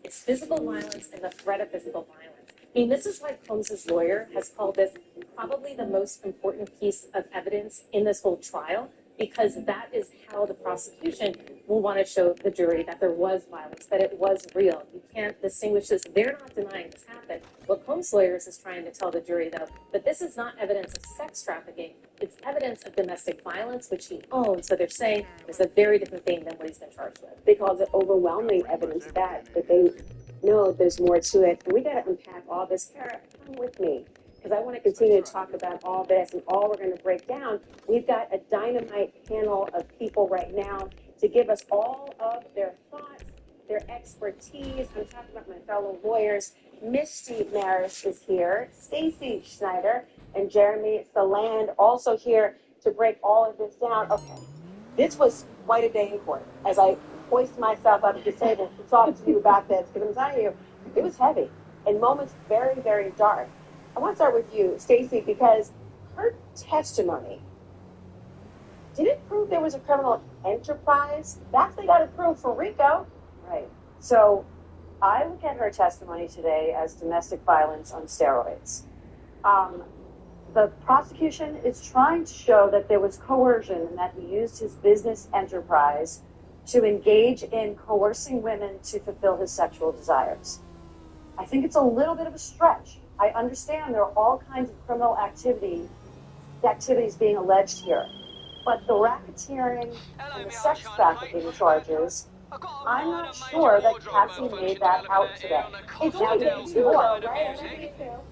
It's physical violence and the threat of physical violence. I mean, this is why Combs's lawyer has called this probably the most important piece of evidence in this whole trial, because that is how the prosecution will want to show the jury that there was violence, that it was real. You can't distinguish this. They're not denying this happened. What Combs' lawyers is trying to tell the jury, though, that this is not evidence of sex trafficking. It's evidence of domestic violence, which he owns. So they're saying it's a very different thing than what he's been charged with. They call it overwhelming evidence of that they know there's more to it. And we got to unpack all this. Kara, come with me, because I want to continue to talk about all this and all we're going to break down. We've got a dynamite panel of people right now to give us all of their thoughts, their expertise. I'm talking about my fellow lawyers. Misty Maris is here, Stacy Schneider, and Jeremy Saland also here to break all of this down. Okay, this was quite a day in court as I hoist myself up at the table to talk to you about this, because I'm telling you, it was heavy and moments very, very dark. I want to start with you, Stacy, because her testimony, did it prove there was a criminal enterprise? That's what they got to prove for RICO. Right. So I look at her testimony today as domestic violence on steroids. The prosecution is trying to show that there was coercion and that he used his business enterprise to engage in coercing women to fulfill his sexual desires. I think it's a little bit of a stretch. I understand there are all kinds of criminal activities being alleged here. But the racketeering and the sex trafficking charges, I'm not sure that Cassie made that out today. It's only day two, though, right?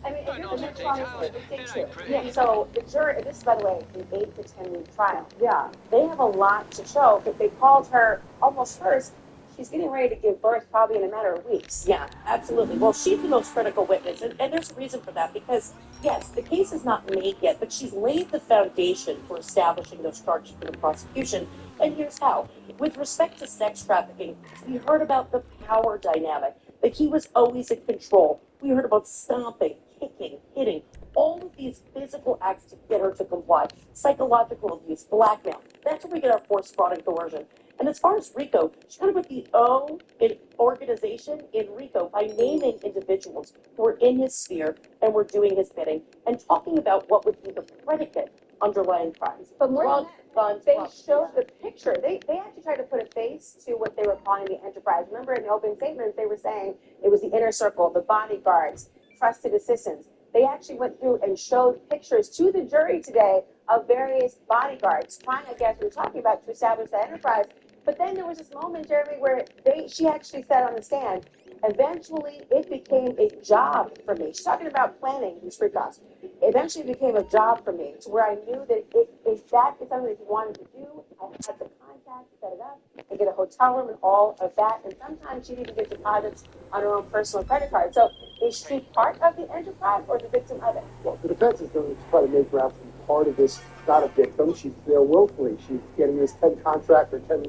I mean, if you're the next one, it's day two. Yeah, so the jury, this is, by the way, an 8 to 10 week trial. Yeah. They have a lot to show, because they called her almost first. She's getting ready to give birth probably in a matter of weeks. Yeah, absolutely. Well, she's the most critical witness, and there's a reason for that, because, yes, the case is not made yet, but she's laid the foundation for establishing those charges for the prosecution, and here's how. With respect to sex trafficking, we heard about the power dynamic, that he was always in control. We heard about stomping, kicking, hitting, all of these physical acts to get her to comply, psychological abuse, blackmail. That's where we get our force, fraud, and coercion. And as far as RICO, she kind of put the O in organization in RICO by naming individuals who were in his sphere and were doing his bidding and talking about what would be the predicate underlying crimes. But more than that, they showed the picture. They actually tried to put a face to what they were calling the enterprise. Remember, in the opening statements, they were saying it was the inner circle, the bodyguards, trusted assistants. They actually went through and showed pictures to the jury today of various bodyguards, trying, I guess, we were talking about, to establish the enterprise. But then there was this moment, Jeremy, where she actually said on the stand, eventually it became a job for me. She's talking about planning these freak-offs. Eventually it became a job for me, to where I knew that if that is something that you wanted to do, I had the contact to set it up and get a hotel room and all of that. And sometimes she'd even get deposits on her own personal credit card. So is she part of the enterprise or the victim of it? Well, the defense is going to try to make her out to be part of this, not a victim. She's there willfully. She's getting this 10 contract or 10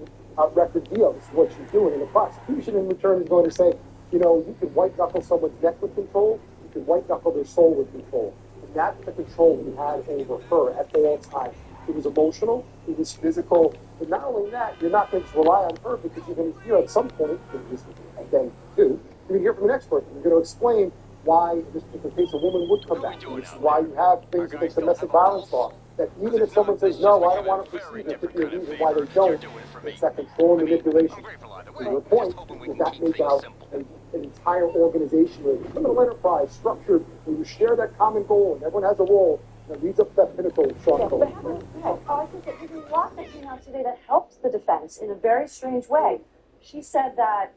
record deal. This is what she's doing. And the prosecution in return is going to say, you know, you can white-knuckle someone's neck with control. You can white-knuckle their soul with control. And that's the control he had over her at all times. It was emotional. It was physical. But not only that, you're not going to rely on her, because you're going to hear at some point, and then too, you're going to hear from an expert. You're going to explain why, in this particular case, a woman would come back. This is why you have things like domestic violence law. That even if someone says, no, I don't want to proceed, there could be a reason why they don't. It's that control and manipulation. To your point, is that make out an entire organization, a criminal enterprise structured where you share that common goal and everyone has a role that leads up to that pinnacle of Sean Combs. I think that there's a lot that came out today that helped the defense in a very strange way. She said that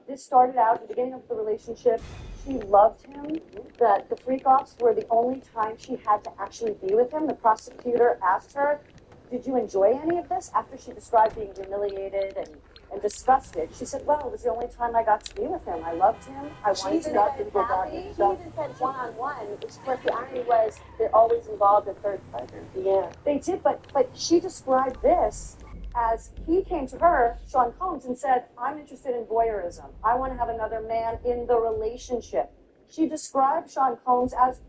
this started out at the beginning of the relationship. She loved him, that the freak-offs were the only time she had to actually be with him. The prosecutor asked her, did you enjoy any of this? After she described being humiliated and disgusted, she said, well, it was the only time I got to be with him. I loved him. I wanted to not go back. She even said one-on-one, which, of course, the irony was they're always involved in third party. Yeah, they did, but she described this as he came to her, Sean Combs, and said, I'm interested in voyeurism. I want to have another man in the relationship. She described Sean Combs as,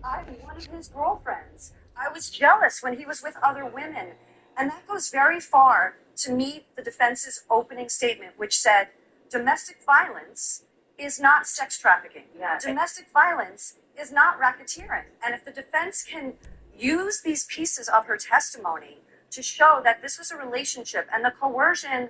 I'm one of his girlfriends. I was jealous when he was with other women. And that goes very far to meet the defense's opening statement, which said, domestic violence is not sex trafficking. Yeah. Domestic violence is not racketeering. And if the defense can use these pieces of her testimony to show that this was a relationship and the coercion,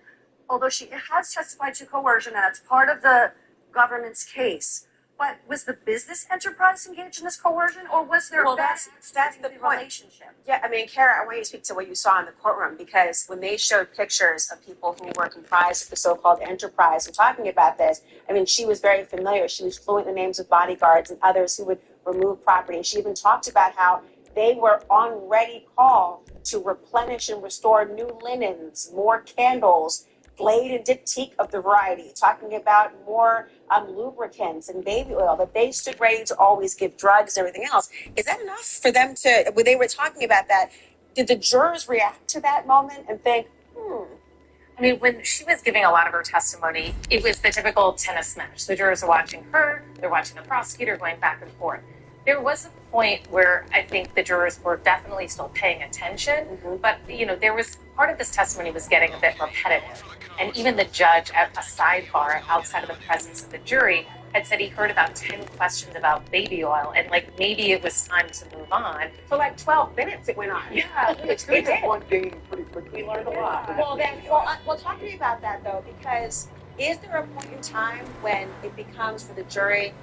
although she has testified to coercion and it's part of the government's case, but was the business enterprise engaged in this coercion, or was there that's the point. relationship? Yeah, I mean, Kara, I want you to speak to what you saw in the courtroom, because when they showed pictures of people who were comprised of the so-called enterprise and talking about this, I mean, she was very familiar. She was fluent in the names of bodyguards and others who would remove property. And she even talked about how they were on ready call to replenish and restore new linens, more candles, Glade and Diptyque of the variety, talking about more lubricants and baby oil, that they stood ready to always give drugs and everything else. Is that enough for them to, when they were talking about that, did the jurors react to that moment and think, I mean, when she was giving a lot of her testimony, it was the typical tennis match. The jurors are watching her, they're watching the prosecutor, going back and forth. There was a point where I think the jurors were definitely still paying attention, but, you know, there was part of this testimony was getting a bit repetitive. And even the judge at a sidebar outside of the presence of the jury had said he heard about 10 questions about baby oil, and like maybe it was time to move on. for like 12 minutes it went on. Yeah, It's did. one game pretty quickly. We learned a lot. Well, talk to me about that, though, because is there a point in time when it becomes for the jury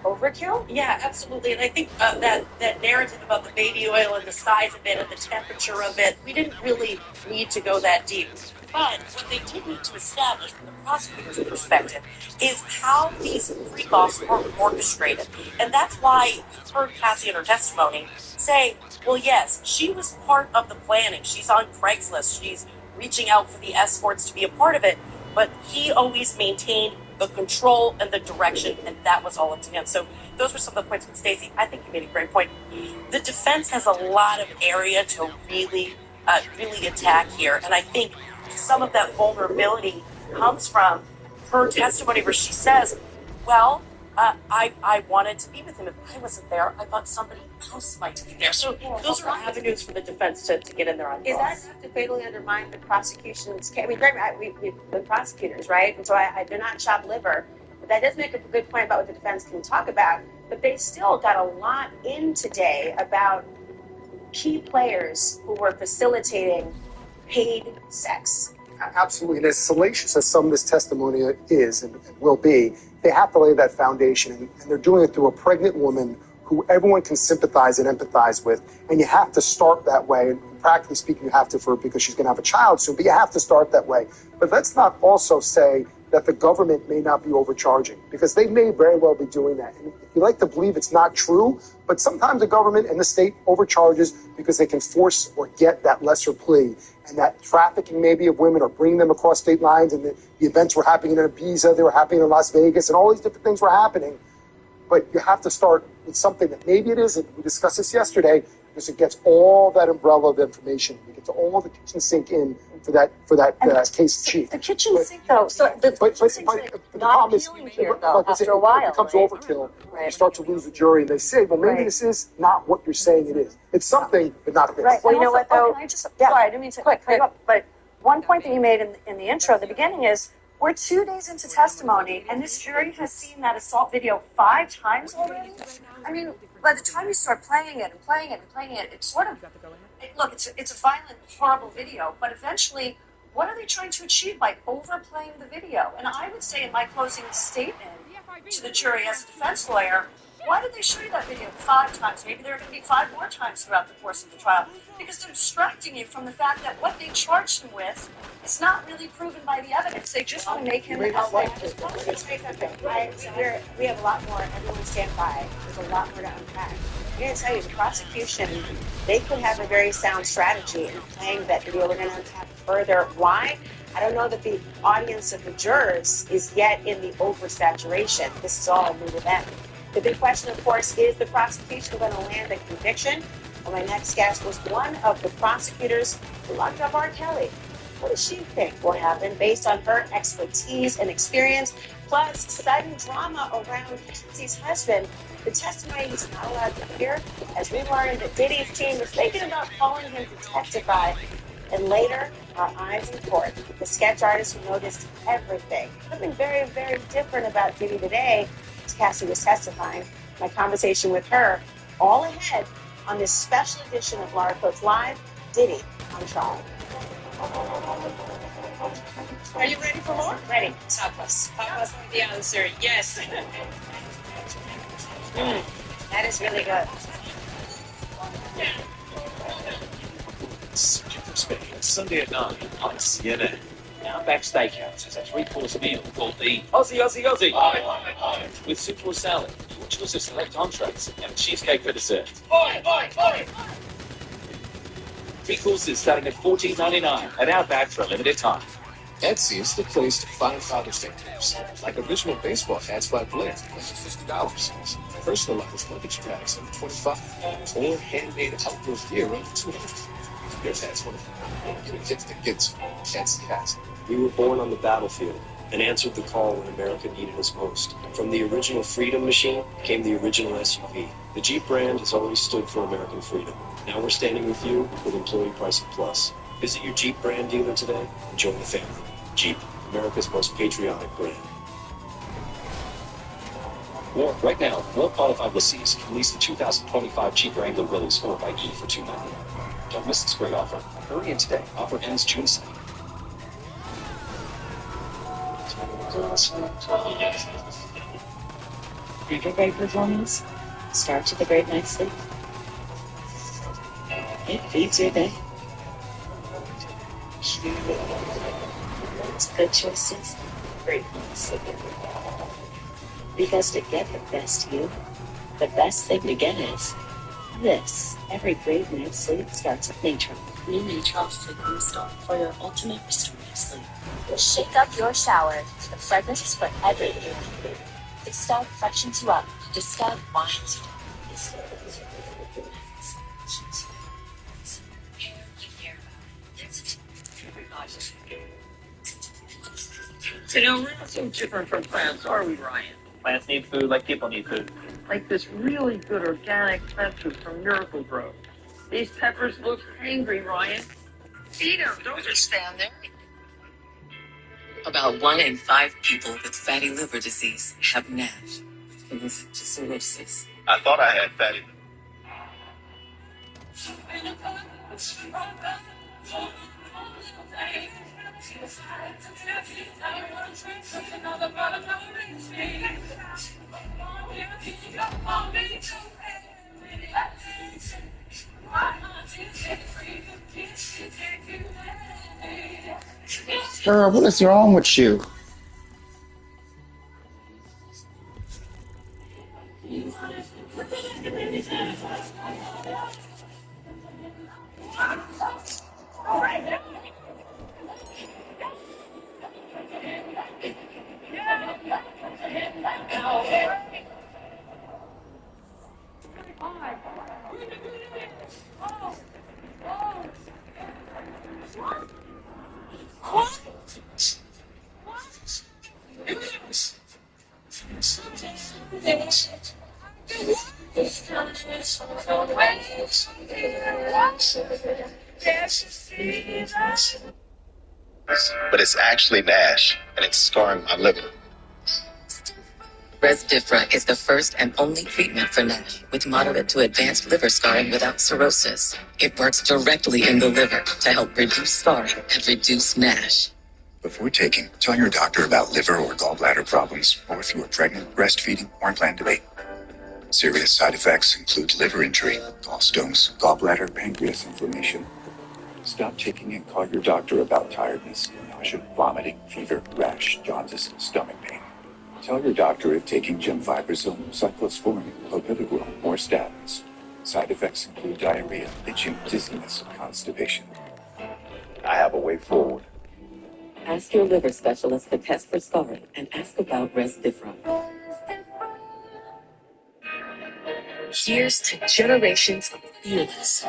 overkill? Yeah, absolutely. And I think that narrative about the baby oil and the size of it and the temperature of it, we didn't really need to go that deep. But what they did need to establish from the prosecutor's perspective is how these freak-offs were orchestrated. And that's why you heard Cassie in her testimony say, well, yes, she was part of the planning. She's on Craigslist. She's reaching out for the escorts to be a part of it. But he always maintained the control and the direction, and that was all up to him. So those were some of the points from Stacey. I think you made a great point. The defense has a lot of area to really attack here, and I think some of that vulnerability comes from her testimony where she says, well, I wanted to be with him. If I wasn't there, I thought somebody else might be there. So those are avenues for the defense to get in there on Is that enough to fatally undermine the prosecution's case? I mean, we've been prosecutors, right? And so I do not chop liver. But that does make a good point about what the defense can talk about. But they still got a lot in today about key players who were facilitating paid sex. Absolutely. And as salacious as some of this testimony is and will be, they have to lay that foundation. And they're doing it through a pregnant woman who everyone can sympathize and empathize with. And you have to start that way. And practically speaking, you have to because she's going to have a child soon. But you have to start that way. But let's not also say that the government may not be overcharging, because they may very well be doing that. And if you like to believe it's not true, but sometimes the government and the state overcharges because they can force or get that lesser plea. And that trafficking maybe of women or bringing them across state lines, and the events were happening in Ibiza, they were happening in Las Vegas, and all these different things were happening. But you have to start with something that maybe it isn't. We discussed this yesterday, because it gets all that umbrella of information. It gets all the kitchen sink in for that case chief. The kitchen sink, though. So the kitchen sink's not appealing here, though, after a while. It becomes overkill. You start to lose the jury, and they say, well, maybe this is not what you're saying it is. It's something, but not this. Right. Well, you know what, though? Sorry, I didn't mean to cut you up, but one point that you made in the intro at the beginning is, we're 2 days into testimony, and this jury has seen that assault video 5 times already. I mean, by the time you start playing it and playing it and playing it, it's sort of, look, it's a violent, horrible video, but eventually, what are they trying to achieve by overplaying the video? And I would say in my closing statement to the jury as a defense lawyer, why did they show you that video 5 times? Maybe there are going to be 5 more times throughout the course of the trial. Because they're distracting you from the fact that what they charged him with is not really proven by the evidence. They just want to make him... We have a lot more. Everyone stand by. There's a lot more to unpack. I'm going to tell you, the prosecution, they could have a very sound strategy in playing that video. We're going to unpack further. Why? I don't know that the audience of the jurors is yet in the oversaturation. This is all new to them. The big question, of course, is the prosecution going to land a conviction? Well, my next guest was one of the prosecutors who locked up R. Kelly. What does she think will happen based on her expertise and experience, plus sudden drama around Kenzie's husband? The testimony he's not allowed to hear, as we learned that Diddy's team was thinking about calling him to testify. And later, our eyes in court, the sketch artist who noticed everything. Something very, very different about Diddy today, as Cassie was testifying. My conversation with her, all ahead on this special edition of Laura Coates Live, Diddy on trial. Are you ready for more? Ready. Tapas. Tapas are the answer. Yes. That is really good. From Spain, Sunday at 9 on CNN. Outback Steakhouse has a three-course meal called the Aussie Aussie Aussie. Oi, oi, oi. With soup or salad, your choice of select entrees, and cheesecake for dessert. Oi, oi, oi. Three courses starting at $14.99 at Outback for a limited time. Etsy is the place to find Father's Day gifts, like original baseball hats by Blair for $50, personalized luggage bags under $25, or handmade outdoor gear under $200. There's hats one of the gifts that gets Etsy hats. We were born on the battlefield and answered the call when America needed us most. From the original Freedom Machine came the original SUV. The Jeep brand has always stood for American freedom. Now we're standing with you with Employee Pricing Plus. Visit your Jeep brand dealer today and join the family. Jeep, America's most patriotic brand. Right now, more qualified lessees can lease the 2025 Jeep Wrangler Willys 4xe for $299. Don't miss this great offer. Hurry in today. Offer ends June 2nd. After great performance, starts with a great night's sleep. It feeds your day. It's good choices, great night's sleep. Because to get the best you, the best thing to get is this. Every great night's sleep starts with Natron. New Natron Sleep Install for your ultimate restorative sleep. Shake up your shower. The fragrance is for everything. The style freshens you up. The style winds you down. You know, we're not so different from plants, are we, Ryan? Plants need food like people need food. Like this really good organic plant food from Miracle Grow. These peppers look angry, Ryan. Eat them. Don't just stand there. About 1 in 5 people with fatty liver disease have NASH, and this is cirrhosis. I thought I had fatty liver. Sir, what is wrong with you? But it's actually NASH, and it's scarring my liver. Resdifra is the first and only treatment for NASH with moderate to advanced liver scarring without cirrhosis. It works directly in the liver to help reduce scarring and reduce NASH. Before taking, tell your doctor about liver or gallbladder problems, or if you are pregnant, breastfeeding, or plan to be. Serious side effects include liver injury, gallstones, gallbladder, pancreas inflammation. Stop taking and call your doctor about tiredness, nausea, vomiting, fever, rash, jaundice, stomach pain. Tell your doctor if taking gemfibrozone, cyclosporin, clopidogrel, or statins. Side effects include diarrhea, itching, dizziness, constipation. I have a way forward. Ask your liver specialist to test for scarring and ask about Resdifra. Here's to generations of fearless,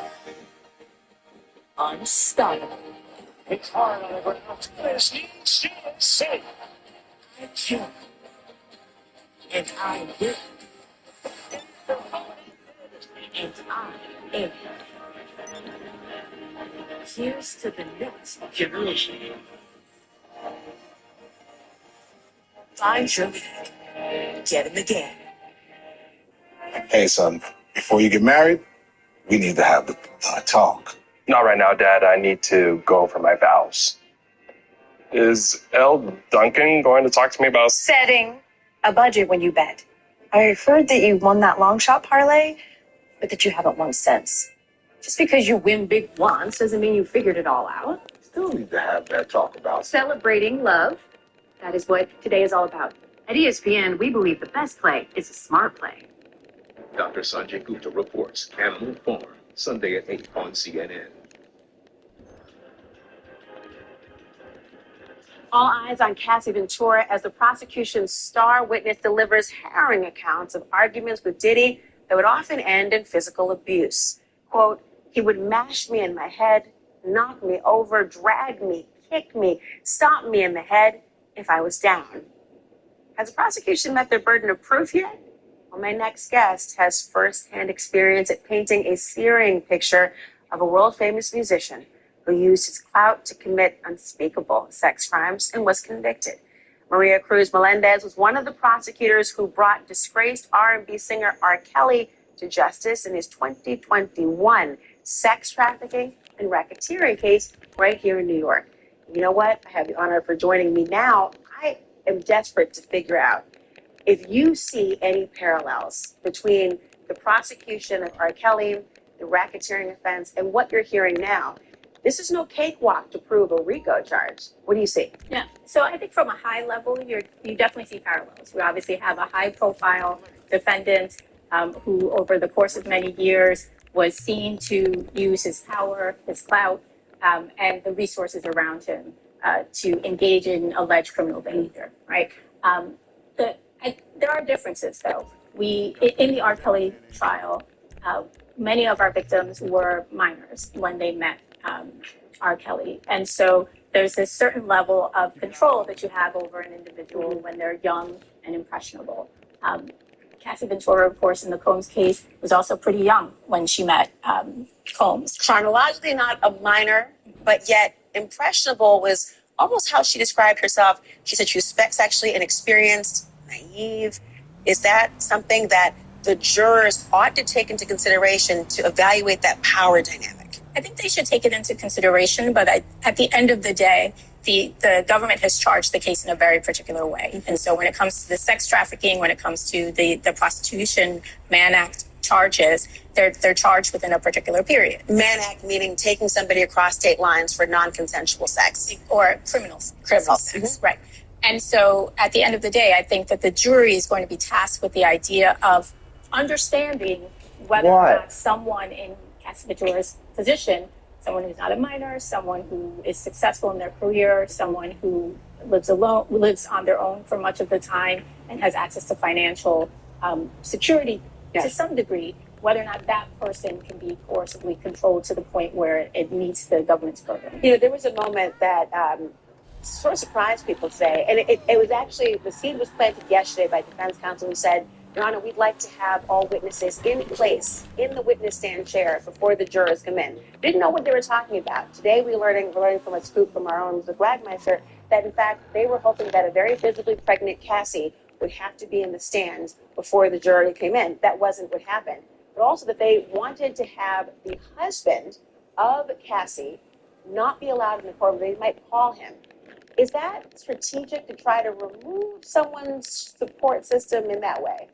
unstoppable. It's hard on the ground. There's safe. I can, and I will, and I am. Here's to the next generation. Find your lead. Get him again. Hey, son, before you get married, we need to have the talk. Not right now, Dad. I need to go for my vows. Is L. Duncan going to talk to me about Setting a budget when you bet. I heard that you won that long shot parlay, but that you haven't won since. Just because you win big once doesn't mean you figured it all out. Still need to have that talk about. Celebrating love. That is what today is all about. At ESPN, we believe the best play is a smart play. Dr. Sanjay Gupta reports Animal Farm, Sunday at 8 on CNN. All eyes on Cassie Ventura as the prosecution's star witness delivers harrowing accounts of arguments with Diddy that would often end in physical abuse. Quote, he would mash me in my head, knock me over, drag me, kick me, stomp me in the head if I was down. Has the prosecution met their burden of proof yet? Well, my next guest has firsthand experience at painting a searing picture of a world-famous musician who used his clout to commit unspeakable sex crimes and was convicted. Maria Cruz Melendez was one of the prosecutors who brought disgraced R&B singer R. Kelly to justice in his 2021 sex trafficking and racketeering case right here in New York. You know what? I have the honor for joining me now. I am desperate to figure out if you see any parallels between the prosecution of R. Kelly, the racketeering offense, and what you're hearing now. This is no cakewalk to prove a RICO charge. What do you see? Yeah, so I think from a high level, you definitely see parallels. We obviously have a high-profile defendant who, over the course of many years, was seen to use his power, his clout, and the resources around him to engage in alleged criminal behavior, right? There are differences, though. In the R. Kelly trial, many of our victims were minors when they met R. Kelly. And so there's this certain level of control that you have over an individual when they're young and impressionable. Cassie Ventura, of course, in the Combs case, was also pretty young when she met Combs. Chronologically not a minor, but yet impressionable was almost how she described herself. She said she was sexually inexperienced, naive. Is that something that the jurors ought to take into consideration to evaluate that power dynamic? I think they should take it into consideration, but at the end of the day, the government has charged the case in a very particular way. Mm-hmm. And so when it comes to the sex trafficking, when it comes to the prostitution, Mann Act charges, they're charged within a particular period. Mann Act meaning taking somebody across state lines for non-consensual sex. Or criminal sex, mm-hmm. Right. And so at the end of the day, I think that the jury is going to be tasked with the idea of understanding whether or not someone in Cassie Ventura's position, someone who's not a minor, someone who is successful in their career, someone who lives on their own for much of the time and has access to financial security to some degree, whether or not that person can be coercively controlled to the point where it meets the government's program. You know, there was a moment that sort of surprised people today, and it was actually, the seed was planted yesterday by defense counsel who said, Your Honor, we'd like to have all witnesses in place in the witness stand chair before the jurors come in. Didn't know what they were talking about. Today we're learning from a scoop from our own Wagmeister that in fact they were hoping that a very visibly pregnant Cassie would have to be in the stands before the jury came in. That wasn't what happened. But also that they wanted to have the husband of Cassie not be allowed in the courtroom. They might call him. Is that strategic to try to remove someone's support system in that way?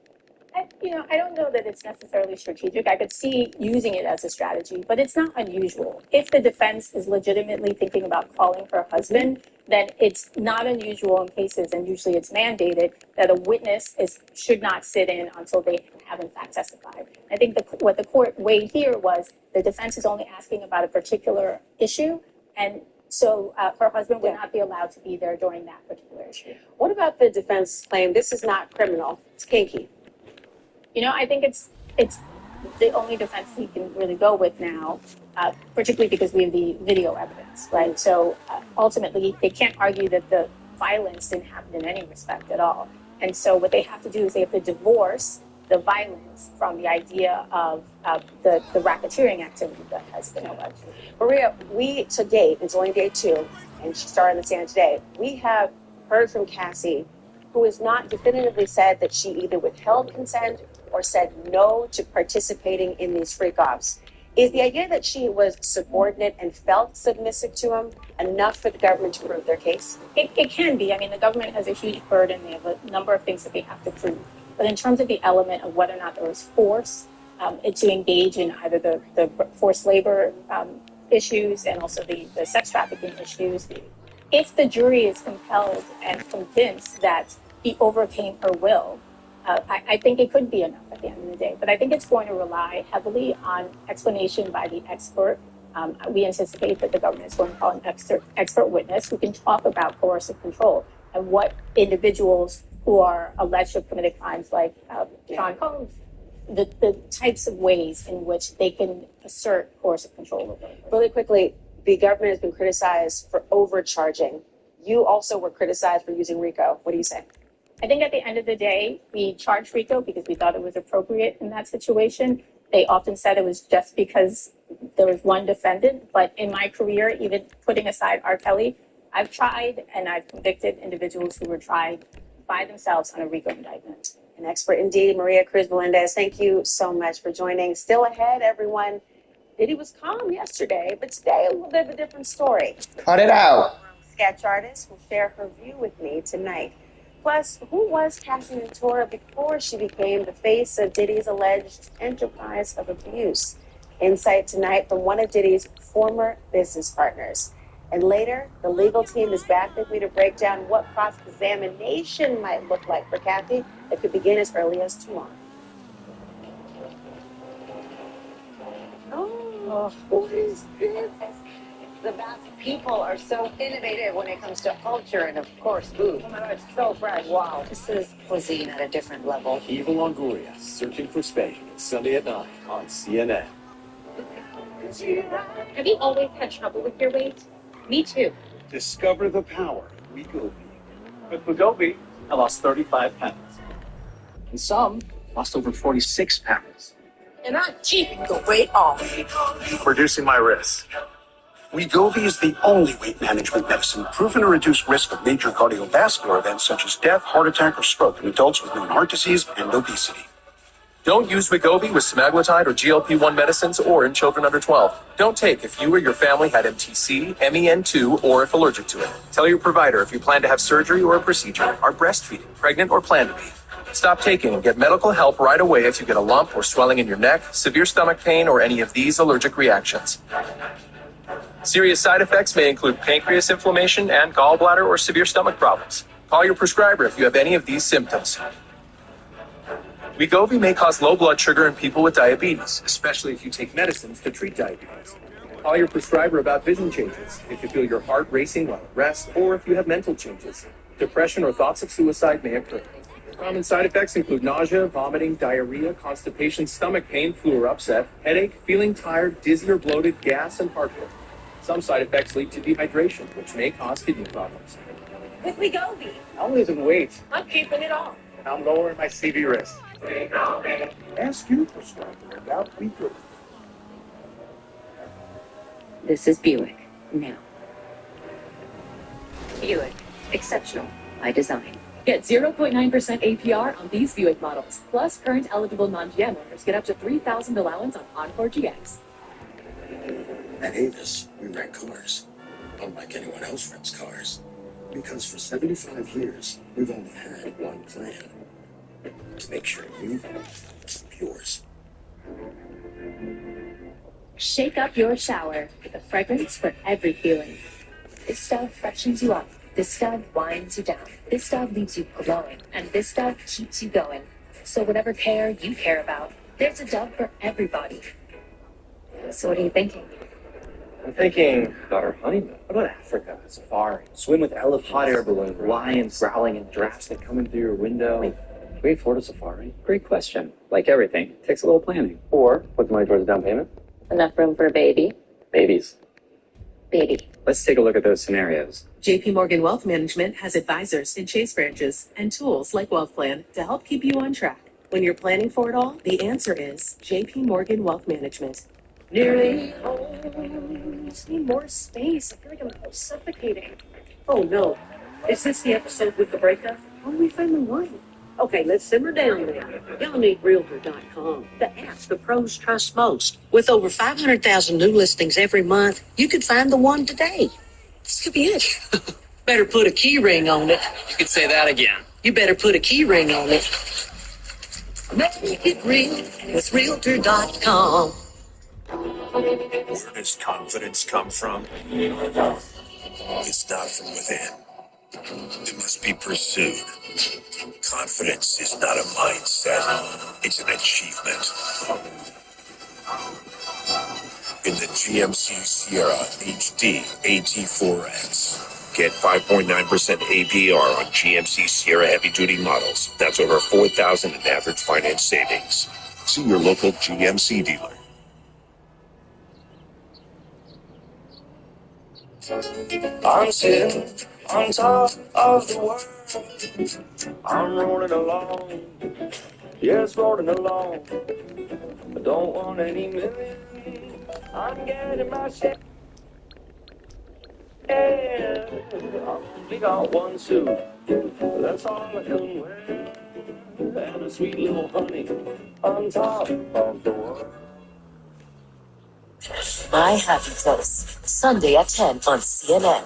I don't know that it's necessarily strategic. I could see using it as a strategy, but it's not unusual. If the defense is legitimately thinking about calling for a husband, then it's not unusual in cases, and usually it's mandated, that a witness should not sit in until they have in fact testified. I think what the court weighed here was the defense is only asking about a particular issue, and so her husband would not be allowed to be there during that particular issue. What about the defense claim, this is not criminal, it's kinky? I think it's the only defense we can really go with now, particularly because we have the video evidence, right? So ultimately, they can't argue that the violence didn't happen in any respect at all. And so what they have to do is they have to divorce the violence from the idea of the racketeering activity that has been alleged. Maria, we to date, it's only day 2, and she started on the stand today. We have heard from Cassie, who has not definitively said that she either withheld consent or said no to participating in these freak-offs. Is the idea that she was subordinate and felt submissive to him enough for the government to prove their case? It can be. I mean, the government has a huge burden. They have a number of things that they have to prove. But in terms of the element of whether or not there was force to engage in either the forced labor issues and also the sex trafficking issues, if the jury is compelled and convinced that he overcame her will, I think it could be enough at the end of the day. But I think it's going to rely heavily on explanation by the expert. We anticipate that the government is going to call an expert witness who can talk about coercive control and what individuals who are alleged to have committed crimes like Sean Combs, the types of ways in which they can assert coercive control over it. Really quickly, the government has been criticized for overcharging. You also were criticized for using RICO. What do you say? I think at the end of the day, we charged RICO because we thought it was appropriate in that situation. They often said it was just because there was one defendant. But in my career, even putting aside R. Kelly, I've tried and I've convicted individuals who were tried by themselves on a RICO indictment. An expert indeed, Maria Cruz Melendez. Thank you so much for joining. Still ahead, everyone. Diddy was calm yesterday, but today a little bit of a different story. Cut it out. Sketch artist will share her view with me tonight. Plus, who was Cassie Ventura before she became the face of Diddy's alleged enterprise of abuse? Insight tonight from one of Diddy's former business partners. And later, the legal team is back with me to break down what cross-examination might look like for Kathy that could begin as early as tomorrow. Oh, what is this? The Basque people are so innovative when it comes to culture and, of course, food. Oh my God, it's so fresh. Wow. This is cuisine at a different level. Eva Longoria, Searching for Spain, Sunday at 9 on CNN. Have you always had trouble with your weight? Me too. Discover the power of Wegovy. With Wegovy, I lost 35 pounds. And some lost over 46 pounds. And I'm keeping the weight off. Reducing my risk. Wegovy is the only weight management medicine proven to reduce risk of major cardiovascular events such as death, heart attack, or stroke in adults with known heart disease and obesity. Don't use Wegovy with semaglutide or GLP-1 medicines or in children under 12. Don't take if you or your family had MTC, MEN2, or if allergic to it. Tell your provider if you plan to have surgery or a procedure, are breastfeeding, pregnant, or plan to be. Stop taking and get medical help right away if you get a lump or swelling in your neck, severe stomach pain, or any of these allergic reactions. Serious side effects may include pancreas inflammation and gallbladder or severe stomach problems. Call your prescriber if you have any of these symptoms. Wegovy may cause low blood sugar in people with diabetes, especially if you take medicines to treat diabetes. Call your prescriber about vision changes, if you feel your heart racing while at rest, or if you have mental changes. Depression or thoughts of suicide may occur. Common side effects include nausea, vomiting, diarrhea, constipation, stomach pain, flu or upset, headache, feeling tired, dizzy or bloated, gas, and heartburn. Some side effects lead to dehydration, which may cause kidney problems. With Wegovy, I'm losing weight. I'm keeping it off. And I'm lowering my CV risk. Ask your prescriber about Wegovy. This is Buick. Now. Buick. Exceptional by design. Get 0.9% APR on these Buick models. Plus, current eligible non-GM owners get up to $3,000 allowance on Encore GX. At Avis, we rent cars, unlike anyone else rents cars. Because for 75 years, we've only had one plan. To make sure you keep yours. Shake up your shower with a fragrance for every feeling. This Dove freshens you up. This Dove winds you down. This Dove leaves you glowing. And this Dove keeps you going. So whatever care you care about, there's a Dove for everybody. So what are you thinking? I'm thinking about our honeymoon. What about Africa? Safari. Swim with hot air balloon. Lions growling and giraffes that come in through your window. Wait, can we afford a safari? Great question. Like everything, it takes a little planning. Or put the money towards a down payment. Enough room for a baby? Babies. Baby. Let's take a look at those scenarios. JP Morgan Wealth Management has advisors in Chase branches and tools like Wealth Plan to help keep you on track. When you're planning for it all, the answer is JP Morgan Wealth Management. Nearly home. Just need more space. I feel like I'm suffocating. Oh no. Is this the episode with the breakup? How do we find the one? Okay, let's simmer down there. Y'all need Realtor.com, the app the pros trust most. With over 500,000 new listings every month, you could find the one today. This could be it. Better put a key ring on it. You could say that again. You better put a key ring on it. Make it real with Realtor.com. Where does confidence come from? It's not from within. It must be pursued. Confidence is not a mindset, it's an achievement. In the GMC Sierra HD AT4X, get 5.9% APR on GMC Sierra heavy-duty models. That's over $4,000 in average finance savings. See your local GMC dealer. I'm sitting on top of the world. I'm rolling along. Yes, rolling along. I don't want any million. I'm getting my share. I only got one suit. That's all I can wear. And a sweet little honey on top of the world. My Happy Place, Sunday at 10 on CNN.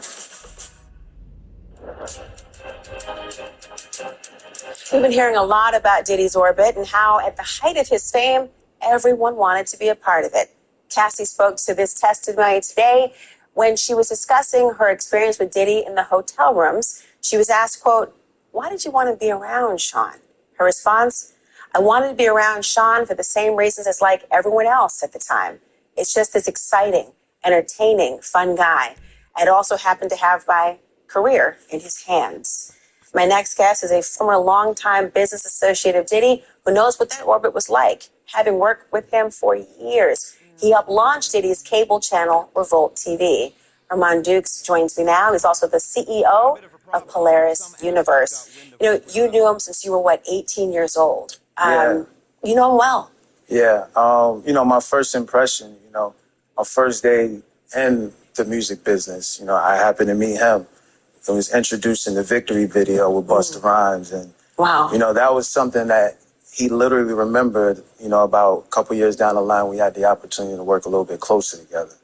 We've been hearing a lot about Diddy's orbit and how, at the height of his fame, everyone wanted to be a part of it. Cassie spoke to this testimony today when she was discussing her experience with Diddy in the hotel rooms. She was asked, quote, "Why did you want to be around Sean?" Her response, "I wanted to be around Sean for the same reasons as like everyone else at the time. It's just this exciting, entertaining, fun guy. I'd also happened to have my career in his hands." My next guest is a former longtime business associate of Diddy who knows what that orbit was like, having worked with him for years. He helped launch Diddy's cable channel, Revolt TV. Herman Dukes joins me now. He's also the CEO of Polaris Universe. You knew him since you were, 18 years old. Yeah. You know him well. Yeah. My first impression, my first day in the music business, I happened to meet him. It was introduced in the Victory video with Busta Rhymes. And, wow. That was something that he literally remembered, about a couple years down the line, we had the opportunity to work a little bit closer together.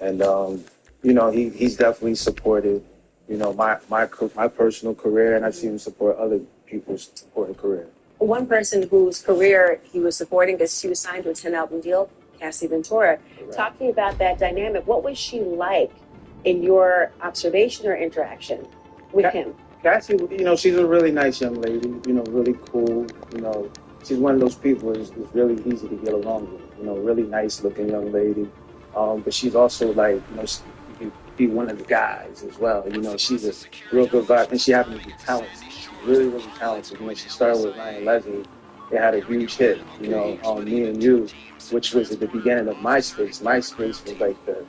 And, he's definitely supported, my personal career, and I've seen him support other people's supporting career. One person whose career he was supporting, because she was signed to a 10-album deal, Cassie Ventura. Right. Talking about that dynamic, what was she like in your observation or interaction with him? Cassie, she's a really nice young lady, really cool. She's one of those people who's really easy to get along with, really nice looking young lady. But she's also she could be one of the guys as well. She's a real good vibe, and she happens to be talented. She's really, really talented. She started with Ryan Leslie. They had a huge hit, on Me and You, which was at the beginning of MySpace. MySpace was like the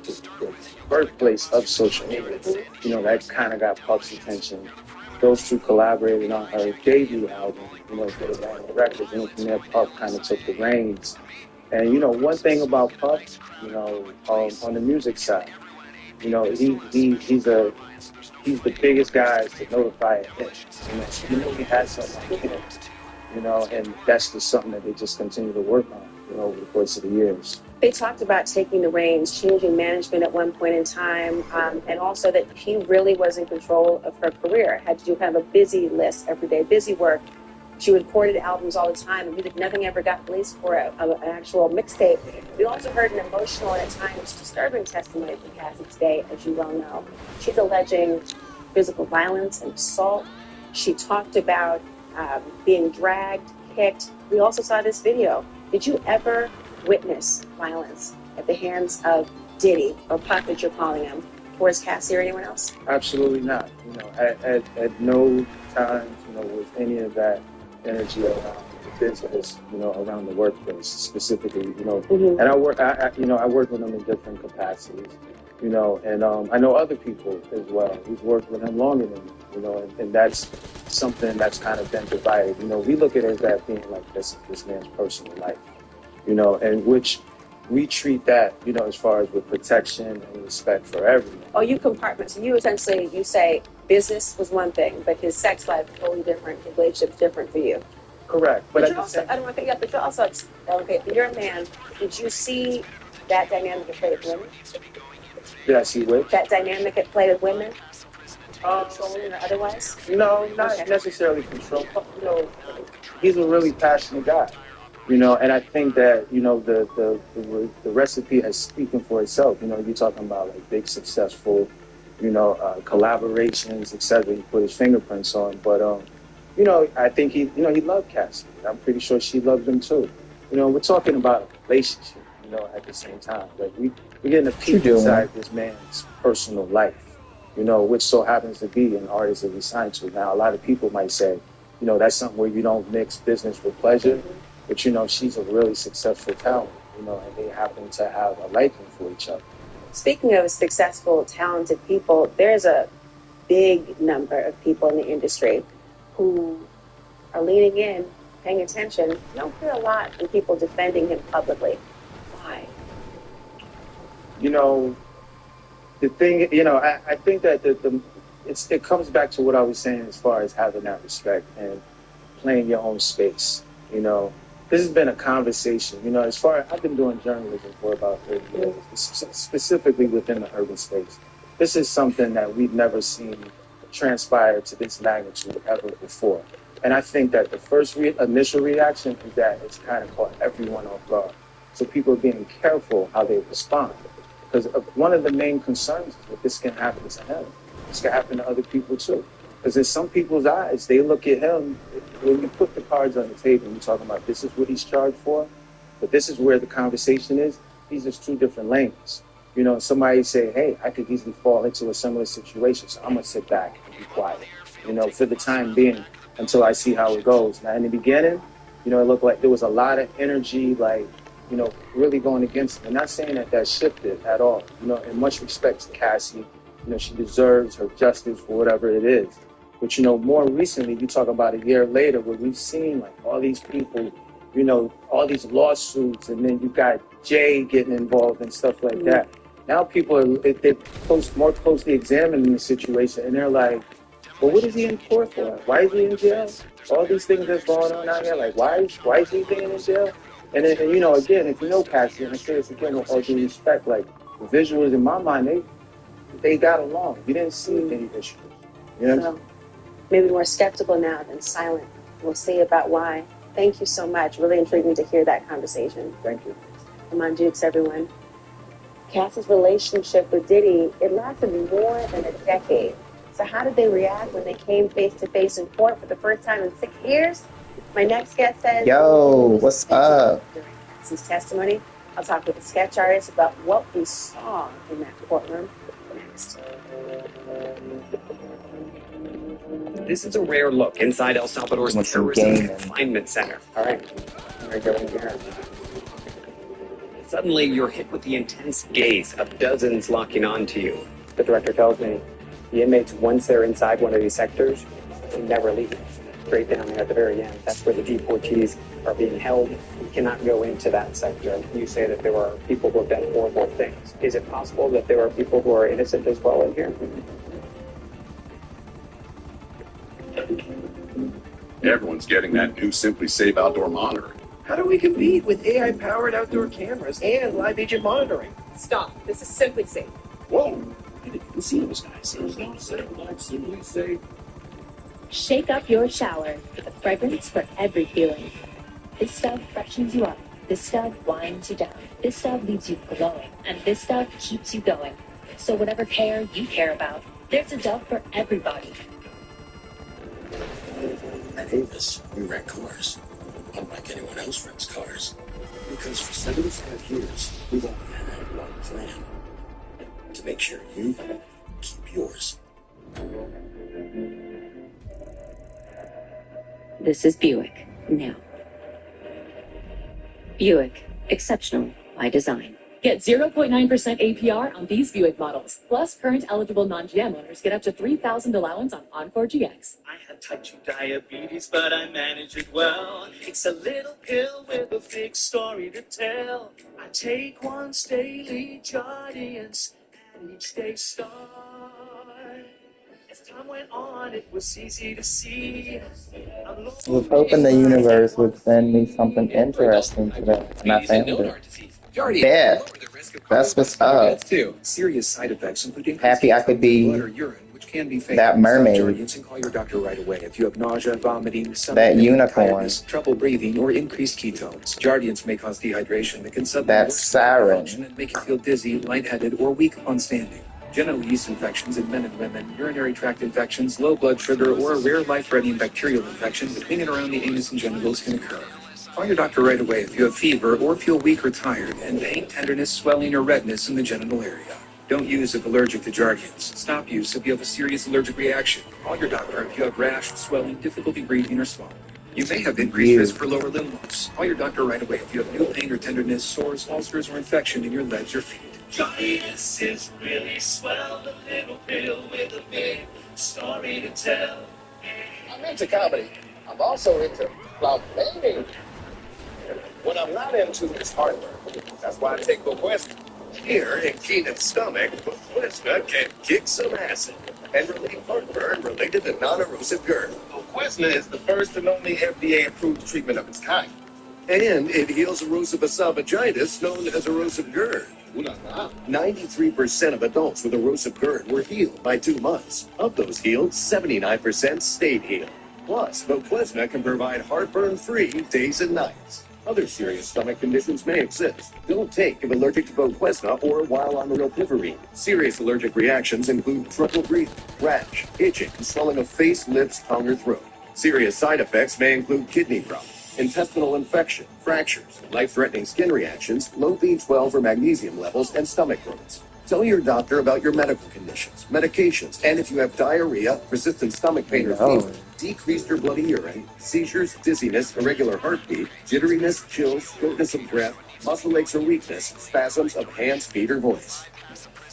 birthplace of social media. That kind of got Puff's attention. Those two collaborated on her debut album, for the Vinyl Records, and from there Puff kind of took the reins. And one thing about Puff, on the music side, he's the biggest guy to notify a hit. He has something like hit, and that's just something that they just continue to work on, over the course of the years. They talked about taking the reins, changing management at one point in time, and also that he really was in control of her career. Had to do kind of a busy list every day, busy work. She recorded albums all the time, and nothing ever got released for an actual mixtape. We also heard an emotional and at times disturbing testimony from Cassie today, as you well know. She's alleging physical violence and assault. She talked about being dragged, kicked. We also saw this video. Did you ever witness violence at the hands of Diddy, or Puff that you're calling him, towards Cassie or anyone else? Absolutely not. You know, at no time, you know, was any of that energy around the business, you know, around the workplace specifically, you know. Mhm. And I work with him in different capacities, you know, and I know other people as well who's worked with him longer than me, you know, and that's something that's kind of been divided. You know, we look at it as that being like this man's personal life, you know, and which we treat that, you know, as far as with protection and respect for everyone. Oh, you compartment. So you essentially, you say business was one thing, but his sex life is totally different. His relationship's different for you. Correct. But you're also, I don't want to cut you up, but you're also, okay, you're a man. Did you see that dynamic at play with women? Did I see which? That dynamic at play with women? Controlling or otherwise? No, not necessarily control. You know, he's a really passionate guy. You know, and I think that, you know, the recipe is speaking for itself. You know, you're talking about like big successful, you know, collaborations, etc. He put his fingerprints on, but you know, I think he loved Cassie. I'm pretty sure she loved him too. You know, we're talking about a relationship, you know, at the same time. Like we're getting a peek inside this man's personal life, you know, which so happens to be an artist that we signed to. Now, a lot of people might say, you know, that's something where you don't mix business with pleasure. Mm-hmm. But, you know, she's a really successful talent, you know, and they happen to have a liking for each other. Speaking of successful, talented people, there's a big number of people in the industry who are leaning in, paying attention. You don't hear a lot from people defending him publicly. Why? You know, the thing, you know, I think that it comes back to what I was saying as far as having that respect and playing your own space, you know. This has been a conversation, you know, as far as I've been doing journalism for about 30 years, specifically within the urban space. This is something that we've never seen transpire to this magnitude ever before. And I think that the first initial reaction is that it's kind of caught everyone off guard. So people are being careful how they respond. Because one of the main concerns is that this can happen to him. This can happen to other people too. Because in some people's eyes, they look at him, when you put the cards on the table and you're talking about this is what he's charged for, but this is where the conversation is, these are two different lanes. You know, somebody say, hey, I could easily fall into a similar situation, so I'm going to sit back and be quiet, you know, for the time being, until I see how it goes. Now, in the beginning, you know, it looked like there was a lot of energy, like, you know, really going against him. I'm not saying that shifted at all. You know, in much respect to Cassie, you know, she deserves her justice for whatever it is. But, you know, more recently, you talk about a year later where we've seen like all these people, you know, all these lawsuits, and then you got Jay getting involved and stuff like that. Now people are they're more closely examining the situation, and they're like, well, what is he in court for? Why is he in jail? All these things that's going on out here, like why is he being in jail? And then, you know, again, if you know Cassie, and I say this again with all due respect, like the visuals in my mind, they got along. We didn't see any issues. You know? So, maybe more skeptical now than silent. We'll see about why. Thank you so much. Really intriguing to hear that conversation. Thank you. Come on, Dukes, everyone. Cassie's relationship with Diddy, it lasted more than a decade. So how did they react when they came face to face in court for the first time in 6 years? My next guest says, yo, what's up? During Cassie's testimony, I'll talk with the sketch artist about what we saw in that courtroom next. This is a rare look inside El Salvador's terrorism confinement center. All right, we're going here. Suddenly, you're hit with the intense gaze of dozens locking onto you. The director tells me the inmates, once they're inside one of these sectors, can never leave. Straight down there at the very end, that's where the deportees are being held. You cannot go into that sector. You say that there are people who have done horrible things. Is it possible that there are people who are innocent as well in here? Everyone's getting that new Simply Safe outdoor monitor. How do we compete with AI-powered outdoor cameras and live agent monitoring? Stop. This is Simply Safe. Whoa! You didn't even see those guys. There's no safe like Simply Safe. Shake up your shower with a fragrance for every feeling. This stuff freshens you up. This stuff winds you down. This stuff leaves you glowing. And this stuff keeps you going. So whatever care you care about, there's a Dove for everybody. At Avis, we rent cars, unlike anyone else rents cars. Because for 75 years, we've only had one plan. To make sure you keep yours. This is Buick now. Buick, exceptional by design. Get 0.9% APR on these Buick models. Plus, current eligible non-GM owners get up to $3,000 allowance on Encore GX. I had type 2 diabetes, but I manage it well. It's a little pill with a big story to tell. I take once daily Jardians, and each day star. As time went on, it was easy to see. I was hoping the universe would send me something interesting today, and I found it. Yeah, that's what's up. Serious side effects including Happy I could be blood or urine, which can be fatal. that mermaid, Jardians, and call your doctor right away if you have nausea, vomiting, that unicorn, tiredness, trouble breathing, or increased ketones. Jardians may cause dehydration that can suddenly that siren. and make you feel dizzy, lightheaded, or weak on standing. Genital yeast infections in men and women, urinary tract infections, low blood sugar, or a rare life-threatening bacterial infection between and around the anus and genitals can occur. Call your doctor right away if you have fever or feel weak or tired, and pain, tenderness, swelling, or redness in the genital area. Don't use if allergic to Jardians. Stop use if you have a serious allergic reaction. Call your doctor if you have rash, swelling, difficulty breathing, or swallowing. You may have increased risk for lower limb loss. Call your doctor right away if you have new pain or tenderness, sores, ulcers, or infection in your legs or feet. Jardians is really swell, the little pill with a big story to tell. I'm into comedy. I'm also into baby. What I'm not into is heartburn. That's why I take Voquezna. Here in Keenan's stomach, Voquezna can kick some acid and relieve heartburn related to non-erosive GERD. Voquezna is the first and only FDA-approved treatment of its kind. And it heals erosive esophagitis known as erosive GERD. 93% of adults with erosive GERD were healed by 2 months. Of those healed, 79% stayed healed. Plus, Voquezna can provide heartburn-free days and nights. Other serious stomach conditions may exist. Don't take if allergic to Voquezna or while on rilpivirine. Serious allergic reactions include trouble breathing, rash, itching, and swelling of face, lips, tongue, or throat. Serious side effects may include kidney problems, intestinal infection, fractures, life-threatening skin reactions, low B12 or magnesium levels, and stomach growths. Tell your doctor about your medical conditions, medications, and if you have diarrhea, persistent stomach pain or fever, decreased or bloody urine, seizures, dizziness, irregular heartbeat, jitteriness, chills, shortness of breath, muscle aches or weakness, spasms of hands, feet, or voice.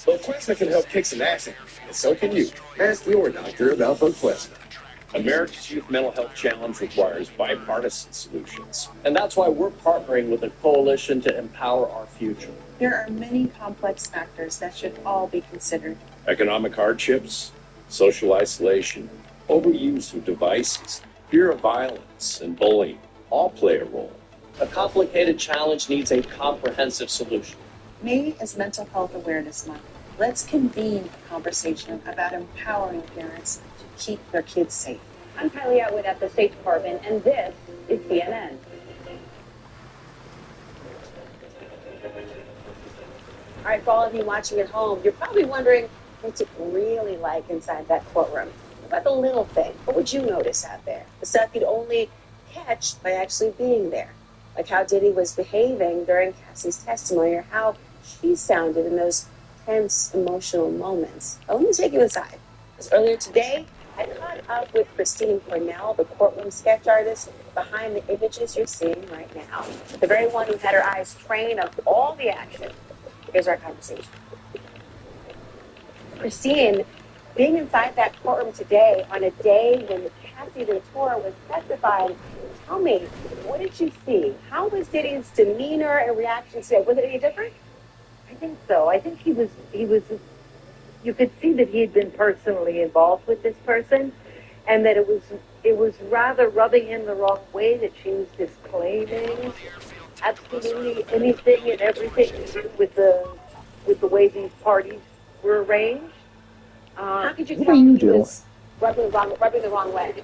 Voquezna can help kick some acid, and so can you. Ask your doctor about Voquezna. America's Youth Mental Health Challenge requires bipartisan solutions. And that's why we're partnering with a coalition to empower our future. There are many complex factors that should all be considered. Economic hardships, social isolation, overuse of devices, fear of violence, and bullying all play a role. A complicated challenge needs a comprehensive solution. May is Mental Health Awareness Month. Let's convene a conversation about empowering parents to keep their kids safe. I'm Kylie Atwood at the State Department, and this is CNN. All right, for all of you watching at home, you're probably wondering what's it really like inside that courtroom. What about the little thing? What would you notice out there? The stuff you'd only catch by actually being there. Like how Diddy was behaving during Cassie's testimony, or how she sounded in those tense, emotional moments. But let me take you aside. Because earlier today, I caught up with Christine Cornell, the courtroom sketch artist behind the images you're seeing right now. The very one who had her eyes trained on all the action. Here's our conversation. Christine, being inside that courtroom today on a day when Cassie Ventura was testifying, tell me, what did you see? How was Diddy's demeanor and reaction today? Was it any different? I think so. I think he was, you could see that he had been personally involved with this person, and that it was rather rubbing him the wrong way that she was disclaiming absolutely anything and everything with the way these parties were arranged. How could you What tell are you he doing? was rubbing the wrong way?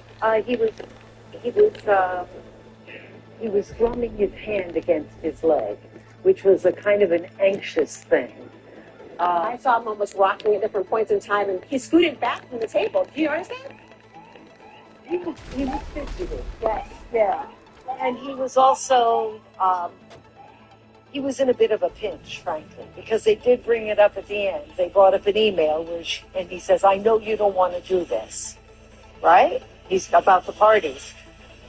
He was drumming his hand against his leg, which was a kind of an anxious thing. I saw him almost rocking at different points in time, and he scooted back from the table. Do you notice that? He was fidgety. Yes. Yeah. And he was also, he was in a bit of a pinch, frankly, because they did bring it up at the end. They brought up an email, and he says, I know you don't want to do this, right? He's about the parties.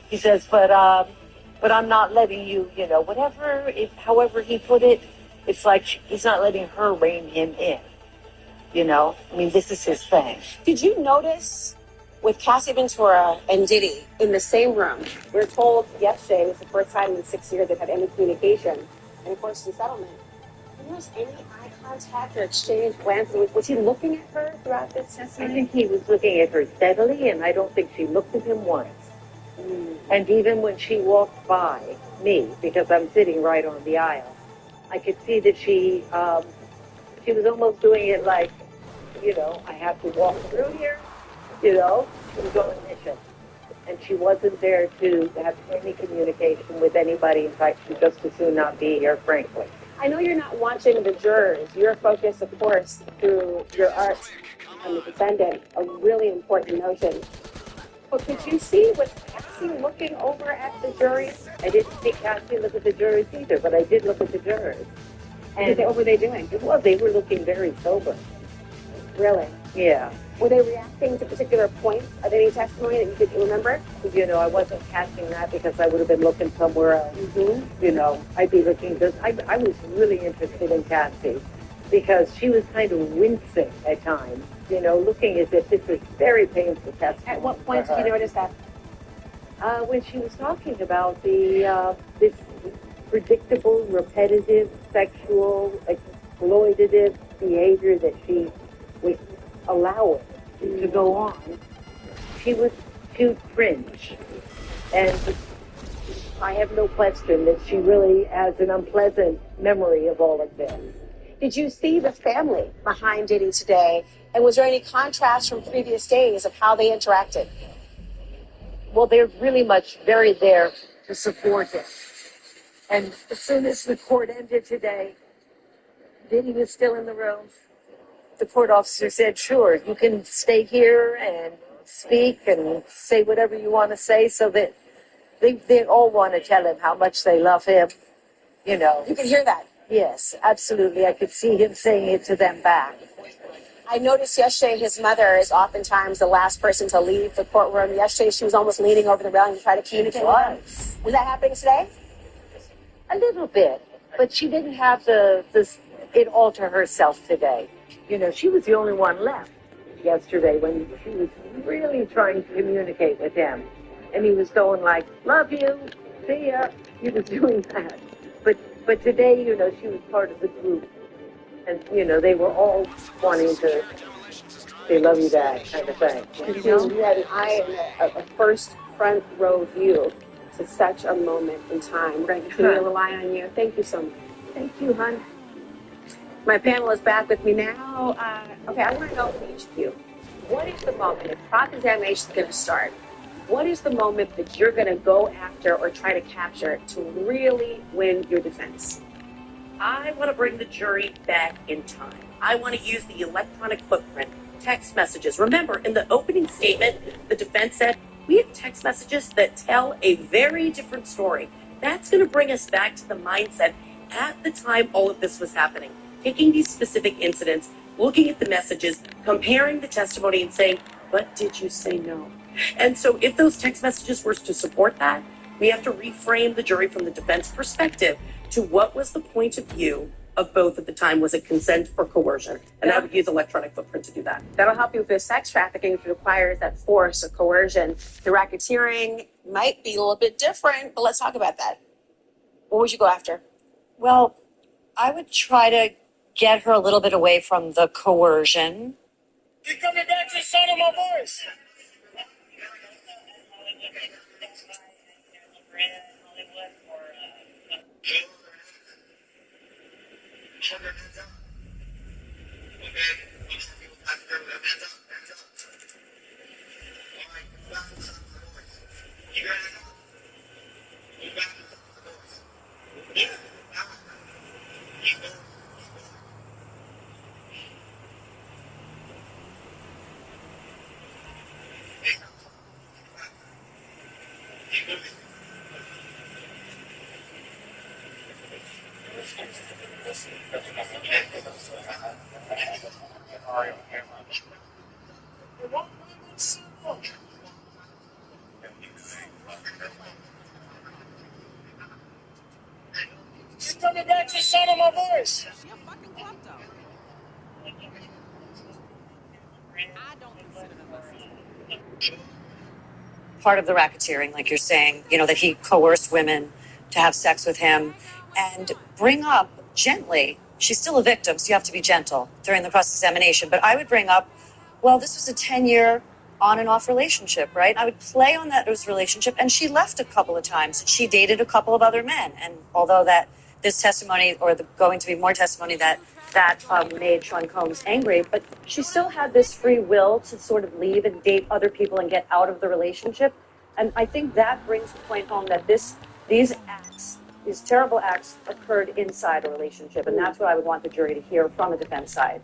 He says, but I'm not letting you, whatever, however he put it, it's like he's not letting her rein him in, I mean, this is his thing. Did you notice with Cassie Ventura and Diddy in the same room? We were told yesterday it was the first time in 6 years they've had any communication, and of course the settlement. Did you notice any eye contact or exchange glances? Was he looking at her throughout this testimony? I think he was looking at her steadily, and I don't think she looked at him once. And even when she walked by me, because I'm sitting right on the aisle, I could see that she was almost doing it like, I have to walk through here, she was on a mission. And she wasn't there to have any communication with anybody. In fact, she'd just as soon not be here, frankly. I know you're not watching the jurors. You're focused, of course, through your art on the defendant, a really important notion. But could you see, was Cassie looking over at the juries? I didn't see Cassie look at the juries either, but I did look at the jurors. And what were they doing? Well, they were looking very sober. Really? Yeah. Were they reacting to particular points of any testimony that you could remember? I wasn't catching that because I would have been looking somewhere else. I'd be looking just, I was really interested in Cassie because she was kind of wincing at times, looking as if this was very painful testimony. At what point did you notice that? When she was talking about this predictable, repetitive, sexual, exploitative behavior that she was allowing to go on, she was too cringe. And I have no question that she really has an unpleasant memory of all of this. Did you see the family behind Diddy today? And was there any contrast from previous days of how they interacted? Well, they're really much very there to support him. And as soon as the court ended today, Diddy was still in the room. The court officer said, sure, you can stay here and speak and say whatever you want to say, so that they all want to tell him how much they love him. You can hear that. Yes, absolutely. I could see him saying it to them back. I noticed yesterday his mother is oftentimes the last person to leave the courtroom. Yesterday she was almost leaning over the railing to try to communicate with him. Was that happening today? A little bit, but she didn't have it all to herself today. She was the only one left yesterday when she was really trying to communicate with him. And he was going like, love you, see ya. He was doing that. But today, she was part of the group. And, they were all wanting to say, love you, Dad, kind of thing. You had an eye and a first front row view to such a moment in time. We're going to continue to rely on you. Thank you so much. Thank you, hon. My panel is back with me now. Okay, I want to know from each of you, what is the moment, if cross-examination is going to start, what is the moment that you're going to go after or try to capture to really win your defense? I want to bring the jury back in time. I want to use the electronic footprint, text messages. Remember, in the opening statement, the defense said, we have text messages that tell a very different story. That's going to bring us back to the mindset at the time all of this was happening. Taking these specific incidents, looking at the messages, comparing the testimony and saying, but did you say no? And so if those text messages were to support that, we have to reframe the jury from the defense perspective to what was the point of view of both at the time. Was it consent or coercion? And I would use electronic footprint to do that. That'll help you with your sex trafficking if it requires that force or coercion. The racketeering might be a little bit different, but let's talk about that. What would you go after? Well, I would try to get her a little bit away from the coercion. You're coming back to the sound of my voice. sorry on camera. She's coming back to sound of my voice. She a fucking klepto. I don't consider them my sister. Part of the racketeering, like you're saying, that he coerced women to have sex with him and bring up gently. She's still a victim, so you have to be gentle during the cross examination. But I would bring up, well, this was a 10-year on and off relationship, right? I would play on that relationship, and she left a couple of times. She dated a couple of other men, and although this testimony, or going to be more testimony that made Sean Combs angry, but she still had this free will to sort of leave and date other people and get out of the relationship. And I think that brings the point home that these terrible acts occurred inside a relationship, and that's what I would want the jury to hear from the defense side.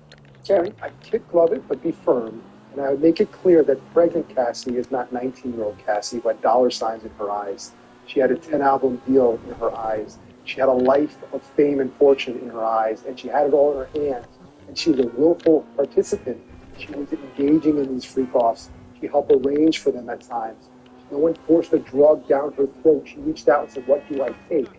Karen, I kid glove it, but be firm. And I would make it clear that pregnant Cassie is not 19-year-old Cassie who had dollar signs in her eyes. She had a 10-album deal in her eyes. She had a life of fame and fortune in her eyes, and she had it all in her hands. And she was a willful participant. She was engaging in these freak-offs. She helped arrange for them at times. No one forced a drug down her throat. She reached out and said, "What do I take?"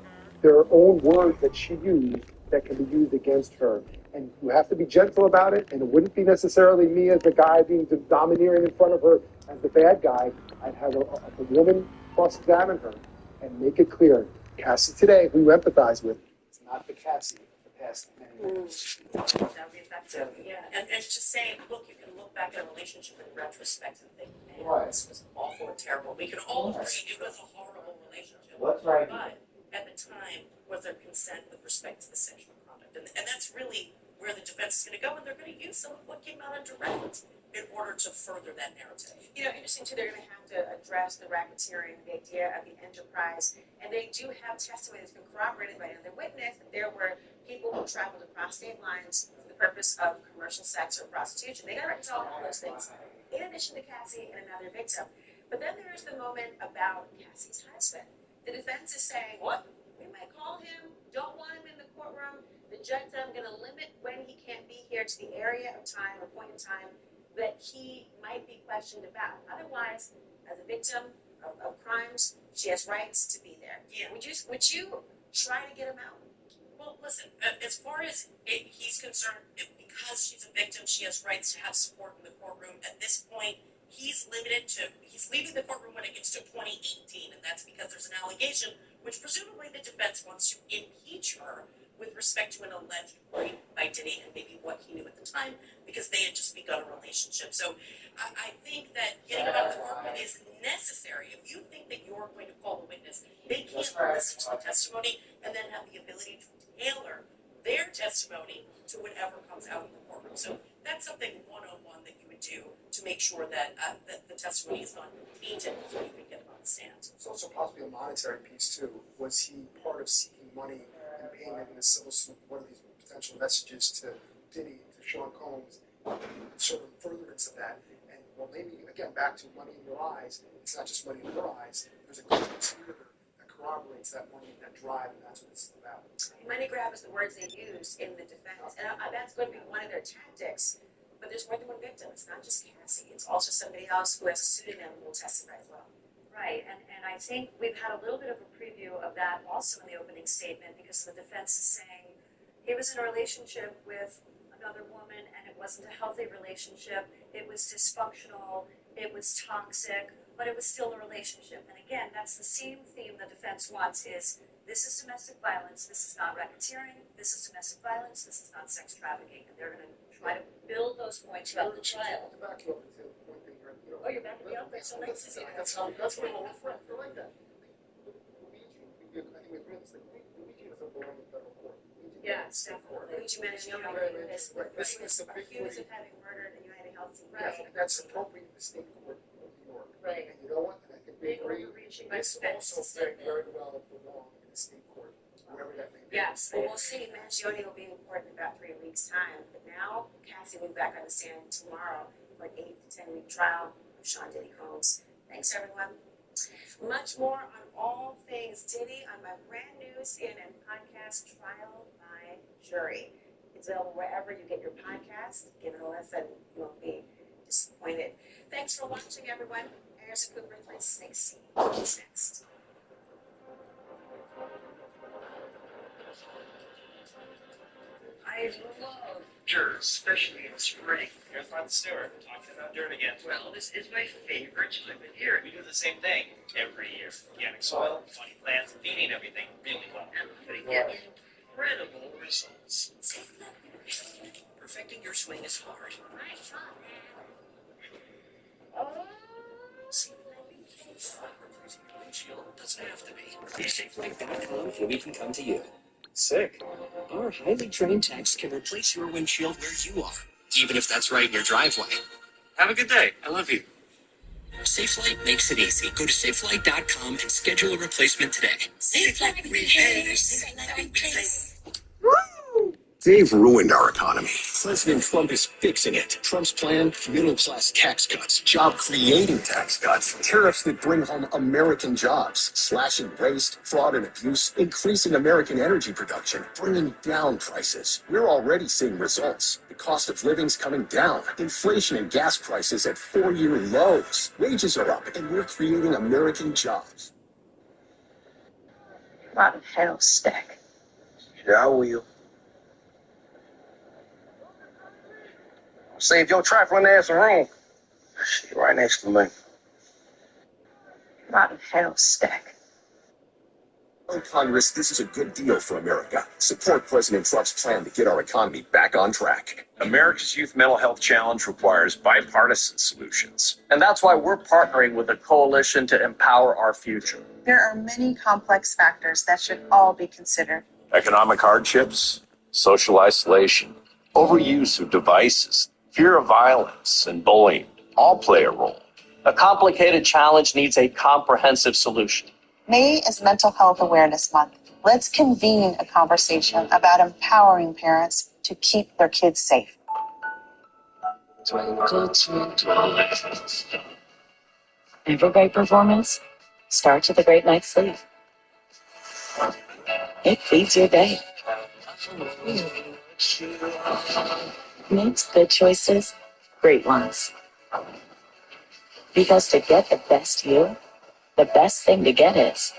There are own words that she used that can be used against her. And you have to be gentle about it, and it wouldn't be necessarily me as the guy being domineering in front of her as the bad guy. I'd have a woman cross-examine her and make it clear, Cassie today, who you empathize with, is not the Cassie of the past many years. That would be effective, yeah. And just saying, look, you can look back at a relationship in retrospect and think, man, this was awful and terrible. We can all agree it was a horrible relationship. What's right? But at the time, was there consent with respect to the sexual conduct? And that's really where the defense is going to go, and they're going to use some of what came out on direct in order to further that narrative. Interesting too, they're going to have to address the racketeering, the idea of the enterprise, and they do have testimony that's been corroborated by another witness that there were people who traveled across state lines for the purpose of commercial sex or prostitution. They got to reconcile all those things, in addition to Cassie and another victim. But then there's the moment about Cassie's husband. The defense is saying, what? We might call him, don't want him in the courtroom. The judge said, I'm going to limit when he can't be here to the area of time or point in time that he might be questioned about. Otherwise, as a victim of crimes, she has rights to be there. Yeah. Would you try to get him out? Well, listen, as far as he's concerned, because she's a victim, she has rights to have support in the courtroom. At this point, he's leaving the courtroom when it gets to 2018, and that's because there's an allegation, which presumably the defense wants to impeach her with respect to an alleged rape by Diddy and maybe what he knew at the time, because they had just begun a relationship. So I think that getting him out of the courtroom is necessary. If you think that you're going to call the witness, they can't listen to the testimony and then have the ability to tailor their testimony to whatever comes out in the courtroom. So that's something one-on-one that you would do to make sure that that the testimony is not tainted so you can get him on the stand. It's also possibly a monetary piece, too. Was he part of seeking money and payment in a civil suit? What are these potential messages to Diddy, to Sean Combs, sort of furtherance of that? And, well, maybe, again, back to money in your eyes. It's not just money in your eyes. There's a conspirator that corroborates that money and that drive, and that's what this is about. Money grab is the words they use in the defense, and that's going to be one of their tactics. But there's more than one victim. It's not just Cassie. It's also somebody else who has a pseudonym who will testify as well. Right, and I think we've had a little bit of a preview of that also in the opening statement, because the defense is saying he was in a relationship with another woman and it wasn't a healthy relationship, it was dysfunctional, it was toxic, but it was still a relationship. And again, that's the same theme the defense wants is, this is domestic violence, this is not racketeering, this is domestic violence, this is not sex trafficking. And they're going to try to build those points throughout the trial. Oh, you're backing me up? That's so nice of you. That's what I'm for. I like that. I think we agree on this. Luigi doesn't belong in federal court. Yes, definitely. Luigi Manganiello is accused of having murdered a United Health team. Right. That's appropriate in the state court of New York. Right. And you know what? And I think we agree. This also very well belong in the state court, whatever that may be. Yes. Well, we'll see. Mangione will be in court in about 3 weeks' time. But now, Cassie will be back on the stand tomorrow for an 8 to 10 week trial of Sean Diddy Combs. Thanks, everyone. Much more on all things Diddy on my brand new CNN podcast, Trial by Jury. It's available wherever you get your podcast. Give it a listen. You won't be disappointed. Thanks for watching, everyone. Here's a good replace Snake Scene. What's next? I love dirt, especially in spring. Here's Martha Stewart talking about dirt again. Well, this is my favorite time of year. We do the same thing every year. Organic soil, funny plants, feeding everything really well. And we get incredible results. Perfecting your swing is hard. Replacing your windshield doesn't have to be. SafeLife.com and we can come to you. Sick. Our highly trained techs can replace your windshield where you are, even if that's right in your driveway. Have a good day. I love you. SafeLight makes it easy. Go to SafeLight.com and schedule a replacement today. SafeLight repairs. They've ruined our economy. President Trump is fixing it. Trump's plan, middle-class tax cuts, job-creating tax cuts, tariffs that bring home American jobs, slashing waste, fraud, and abuse, increasing American energy production, bringing down prices. We're already seeing results. The cost of living's coming down. Inflation and gas prices at 4-year lows. Wages are up, and we're creating American jobs. Rotten hell stack. Yeah, I will. Save your trifling ass a room. She right next to me. Rotten hell stack. Tell Congress this is a good deal for America. Support President Trump's plan to get our economy back on track. America's youth mental health challenge requires bipartisan solutions. And that's why we're partnering with a coalition to empower our future. There are many complex factors that should all be considered. Economic hardships, social isolation, overuse of devices, fear of violence, and bullying all play a role. A complicated challenge needs a comprehensive solution. May is Mental Health Awareness Month. Let's convene a conversation about empowering parents to keep their kids safe. Every great performance starts with a great night's sleep. It feeds your day. Makes good choices great ones. Because to get the best you, the best thing to get is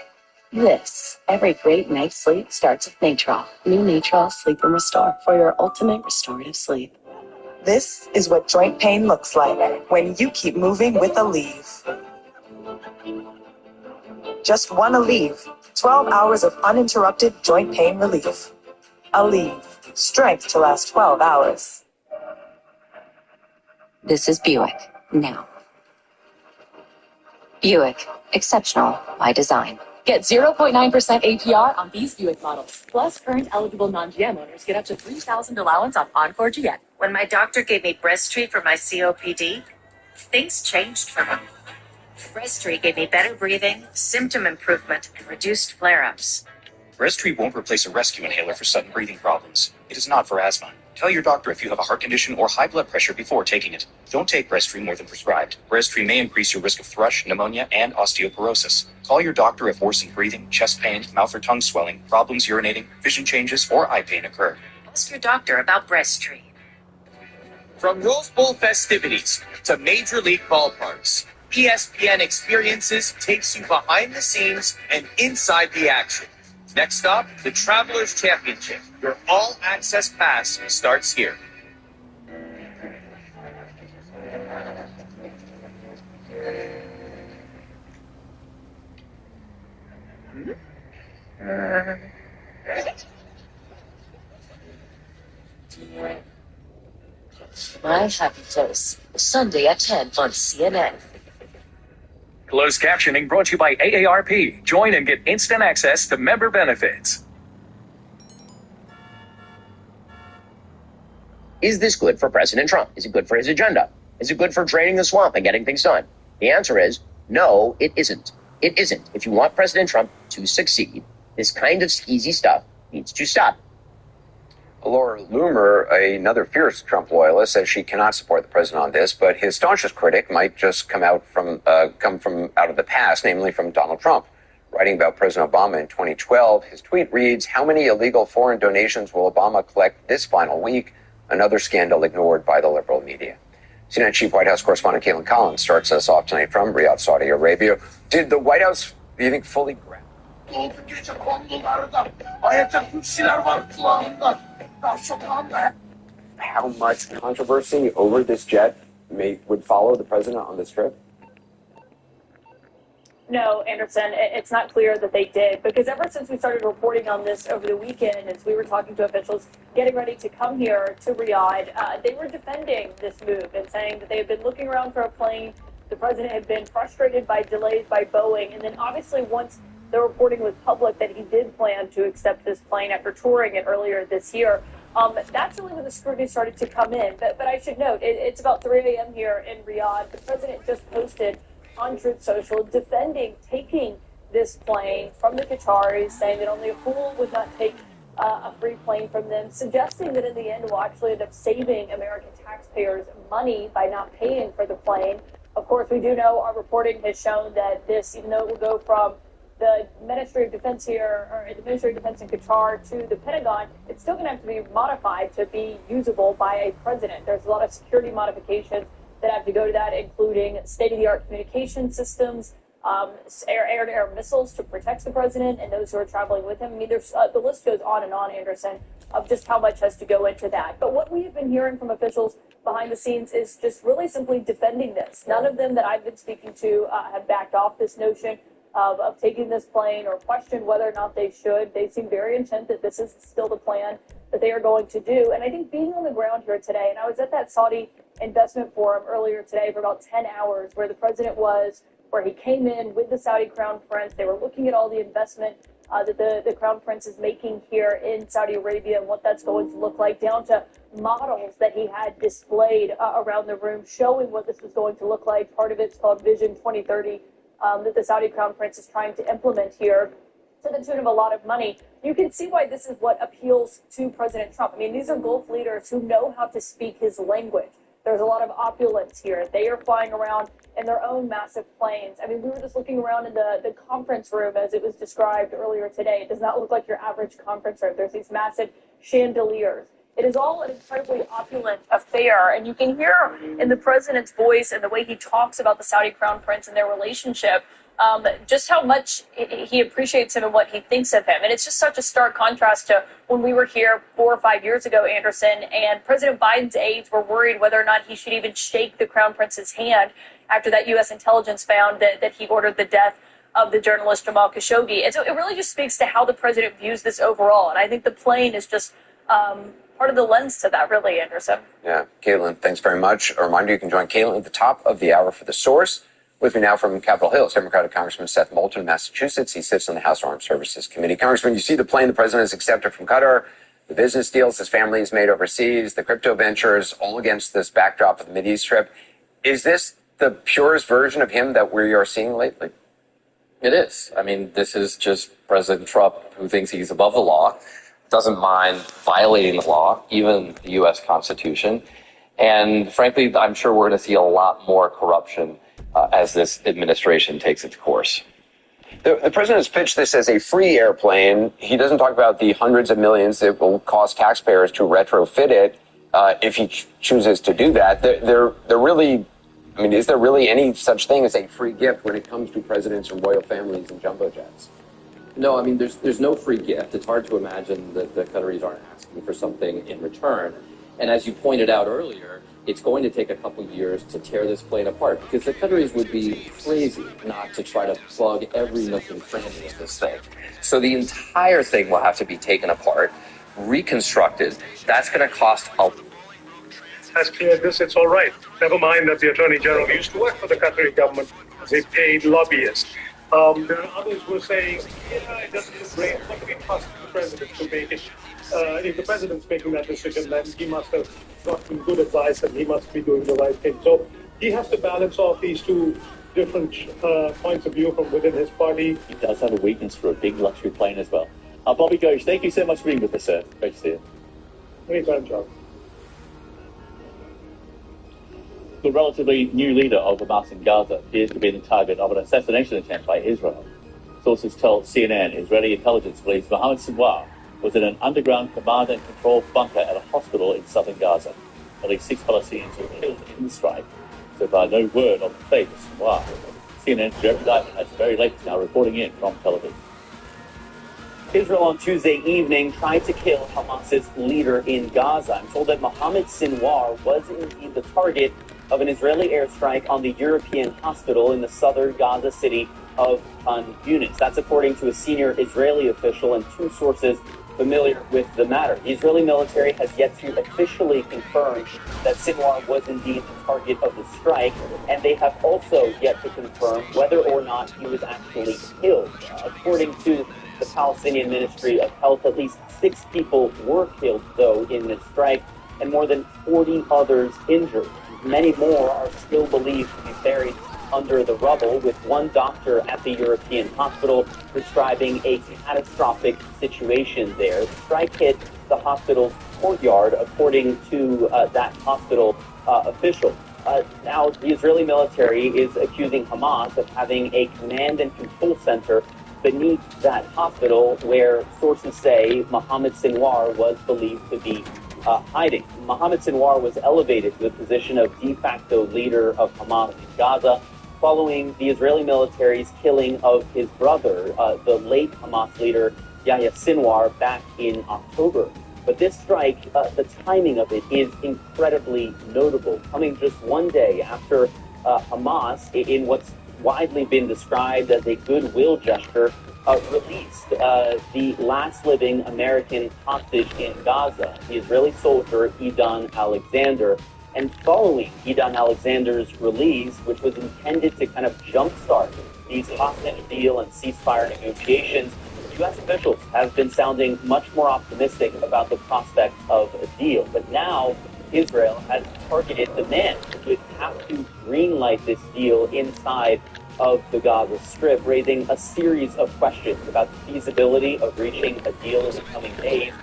this. Every great night's sleep starts with Natrol. New Natrol Sleep and Restore for your ultimate restorative sleep. This is what joint pain looks like when you keep moving with Aleve. Just one Aleve, 12 hours of uninterrupted joint pain relief. Aleve, strength to last 12 hours. This is Buick, now. Buick, exceptional by design. Get 0.9% APR on these Buick models. Plus, current eligible non-GM owners get up to $3,000 allowance on Encore GX. When my doctor gave me Breasttreat for my COPD, things changed for me. Breasttreat gave me better breathing, symptom improvement, and reduced flare-ups. Breasttreat won't replace a rescue inhaler for sudden breathing problems. It is not for asthma. Tell your doctor if you have a heart condition or high blood pressure before taking it. Don't take Breasttreat more than prescribed. Breasttreat may increase your risk of thrush, pneumonia, and osteoporosis. Call your doctor if worsened breathing, chest pain, mouth or tongue swelling, problems urinating, vision changes, or eye pain occur. Ask your doctor about Breasttreat. From Rose Bowl festivities to Major League ballparks, ESPN Experiences takes you behind the scenes and inside the action. Next stop, the Travelers Championship. Your all-access pass starts here. My Happy Place, Sunday at 10 on CNN. Closed captioning brought to you by AARP. Join and get instant access to member benefits. Is this good for President Trump? Is it good for his agenda? Is it good for draining the swamp and getting things done? The answer is no, it isn't. It isn't. If you want President Trump to succeed, this kind of easy stuff needs to stop. Laura Loomer, another fierce Trump loyalist, says she cannot support the president on this, but his staunchest critic might just come from out of the past, namely from Donald Trump. Writing about President Obama in 2012, his tweet reads, "How many illegal foreign donations will Obama collect this final week?" Another scandal ignored by the liberal media. CNN Chief White House correspondent Caitlin Collins starts us off tonight from Riyadh, Saudi Arabia. Did the White House, do you think, fully grasp? How much controversy over this jet would follow the president on this trip? No, Anderson, it's not clear that they did, because ever since we started reporting on this over the weekend, as we were talking to officials getting ready to come here to Riyadh, they were defending this move and saying that they had been looking around for a plane. The president had been frustrated by delays by Boeing, and then obviously once the reporting was public that he did plan to accept this plane after touring it earlier this year, that's really when the scrutiny started to come in. But I should note, it's about 3 a.m. here in Riyadh. The president just posted on Truth Social defending taking this plane from the Qataris, saying that only a fool would not take a free plane from them, suggesting that in the end we'll actually end up saving American taxpayers money by not paying for the plane. Of course, we do know our reporting has shown that this, even though it will go from the Ministry of Defense here, or the Ministry of Defense in Qatar to the Pentagon, it's still going to have to be modified to be usable by a president. There's a lot of security modifications that have to go to that, including state-of-the-art communication systems, air-to-air missiles to protect the president and those who are traveling with him. I mean, there's the list goes on and on, Anderson, of just how much has to go into that. But what we have been hearing from officials behind the scenes is just really simply defending this. None of them that I've been speaking to have backed off this notion of taking this plane or questioned whether or not they should. They seem very intent that this is still the plan that they are going to do. And I think being on the ground here today, and I was at that Saudi investment forum earlier today for about 10 hours where the president was, where he came in with the Saudi crown prince. They were looking at all the investment that the crown prince is making here in Saudi Arabia and what that's going to look like, down to models that he had displayed around the room showing what this was going to look like. Part of it's called Vision 2030 that the Saudi crown prince is trying to implement here to the tune of a lot of money. You can see why this is what appeals to President Trump. I mean, these are Gulf leaders who know how to speak his language. There's a lot of opulence here. They are flying around in their own massive planes. I mean, we were just looking around in the conference room as it was described earlier today. It does not look like your average conference room. There's these massive chandeliers. It is all an incredibly opulent affair, and you can hear in the president's voice and the way he talks about the Saudi crown prince and their relationship just how much he appreciates him and what he thinks of him. And it's just such a stark contrast to when we were here 4 or 5 years ago, Anderson, and President Biden's aides were worried whether or not he should even shake the crown prince's hand after that U.S. intelligence found that he ordered the death of the journalist Jamal Khashoggi. And so it really just speaks to how the president views this overall. And I think the plane is just part of the lens to that, really, Anderson. Yeah, Caitlin, thanks very much. A reminder, you can join Caitlin at the top of the hour for The Source. With me now from Capitol Hill is Democratic Congressman Seth Moulton of Massachusetts. He sits on the House Armed Services Committee. Congressman, you see the plane the president has accepted from Qatar, the business deals his family has made overseas, the crypto ventures, all against this backdrop of the Mideast trip. Is this the purest version of him that we are seeing lately? It is. I mean, this is just President Trump who thinks he's above the law, doesn't mind violating the law, even the U.S. Constitution. And frankly, I'm sure we're going to see a lot more corruption as this administration takes its course. The president has pitched this as a free airplane. He doesn't talk about the hundreds of millions that will cost taxpayers to retrofit it if he chooses to do that. They're really, I mean, is there really any such thing as a free gift when it comes to presidents and royal families and jumbo jets? No, I mean, there's no free gift. It's hard to imagine that the Qataris aren't asking for something in return. And as you pointed out earlier, it's going to take a couple years to tear this plane apart because the Qataris would be crazy not to try to plug every nook and cranny of this thing. So the entire thing will have to be taken apart, reconstructed. That's going to cost a... Has cleared this, it's all right. Never mind that the Attorney General used to work for the Qatari government as a paid lobbyist. There are others who are saying, yeah, it doesn't look great, but we trust the president to make it. If the president's making that decision, then he must have gotten good advice and he must be doing the right thing. So he has to balance off these two different points of view from within his party. He does have a weakness for a big luxury plane as well. Bobby Ghosh, thank you so much for being with us, sir. Great to see you. Anytime, John. The relatively new leader of Hamas in Gaza appears to be the target of an assassination attempt by Israel. Sources tell CNN Israeli intelligence believes Mohammed Sinwar was in an underground command and control bunker at a hospital in southern Gaza. At least 6 Palestinians were killed in the strike. So far, no word on the fate of Sinwar. CNN's Jeremy Diamond has the very latest now reporting in from Tel Aviv. Israel on Tuesday evening tried to kill Hamas's leader in Gaza. I'm told that Mohammed Sinwar was indeed the target of an Israeli airstrike on the European hospital in the southern Gaza city of Khan Yunis. That's according to a senior Israeli official and two sources familiar with the matter. The Israeli military has yet to officially confirm that Sinwar was indeed the target of the strike, and they have also yet to confirm whether or not he was actually killed. According to the Palestinian Ministry of Health, at least 6 people were killed, though, in this strike, and more than 40 others injured. Many more are still believed to be buried under the rubble, with one doctor at the European hospital describing a catastrophic situation there. The strike hit the hospital's courtyard, according to that hospital official. Now, the Israeli military is accusing Hamas of having a command and control center beneath that hospital, where sources say Mohammed Sinwar was believed to be hiding. Mohammed Sinwar was elevated to the position of de facto leader of Hamas in Gaza following the Israeli military's killing of his brother, the late Hamas leader Yahya Sinwar, back in October. But this strike, the timing of it is incredibly notable, coming just one day after Hamas, in what's widely been described as a goodwill gesture, released the last living American hostage in Gaza, the Israeli soldier Idan Alexander. And following Idan Alexander's release, which was intended to kind of jumpstart these hostage deal and ceasefire negotiations, U.S. officials have been sounding much more optimistic about the prospect of a deal. But now Israel has targeted the men who would have to greenlight this deal inside of the Gaza Strip, raising a series of questions about the feasibility of reaching a deal in the coming days,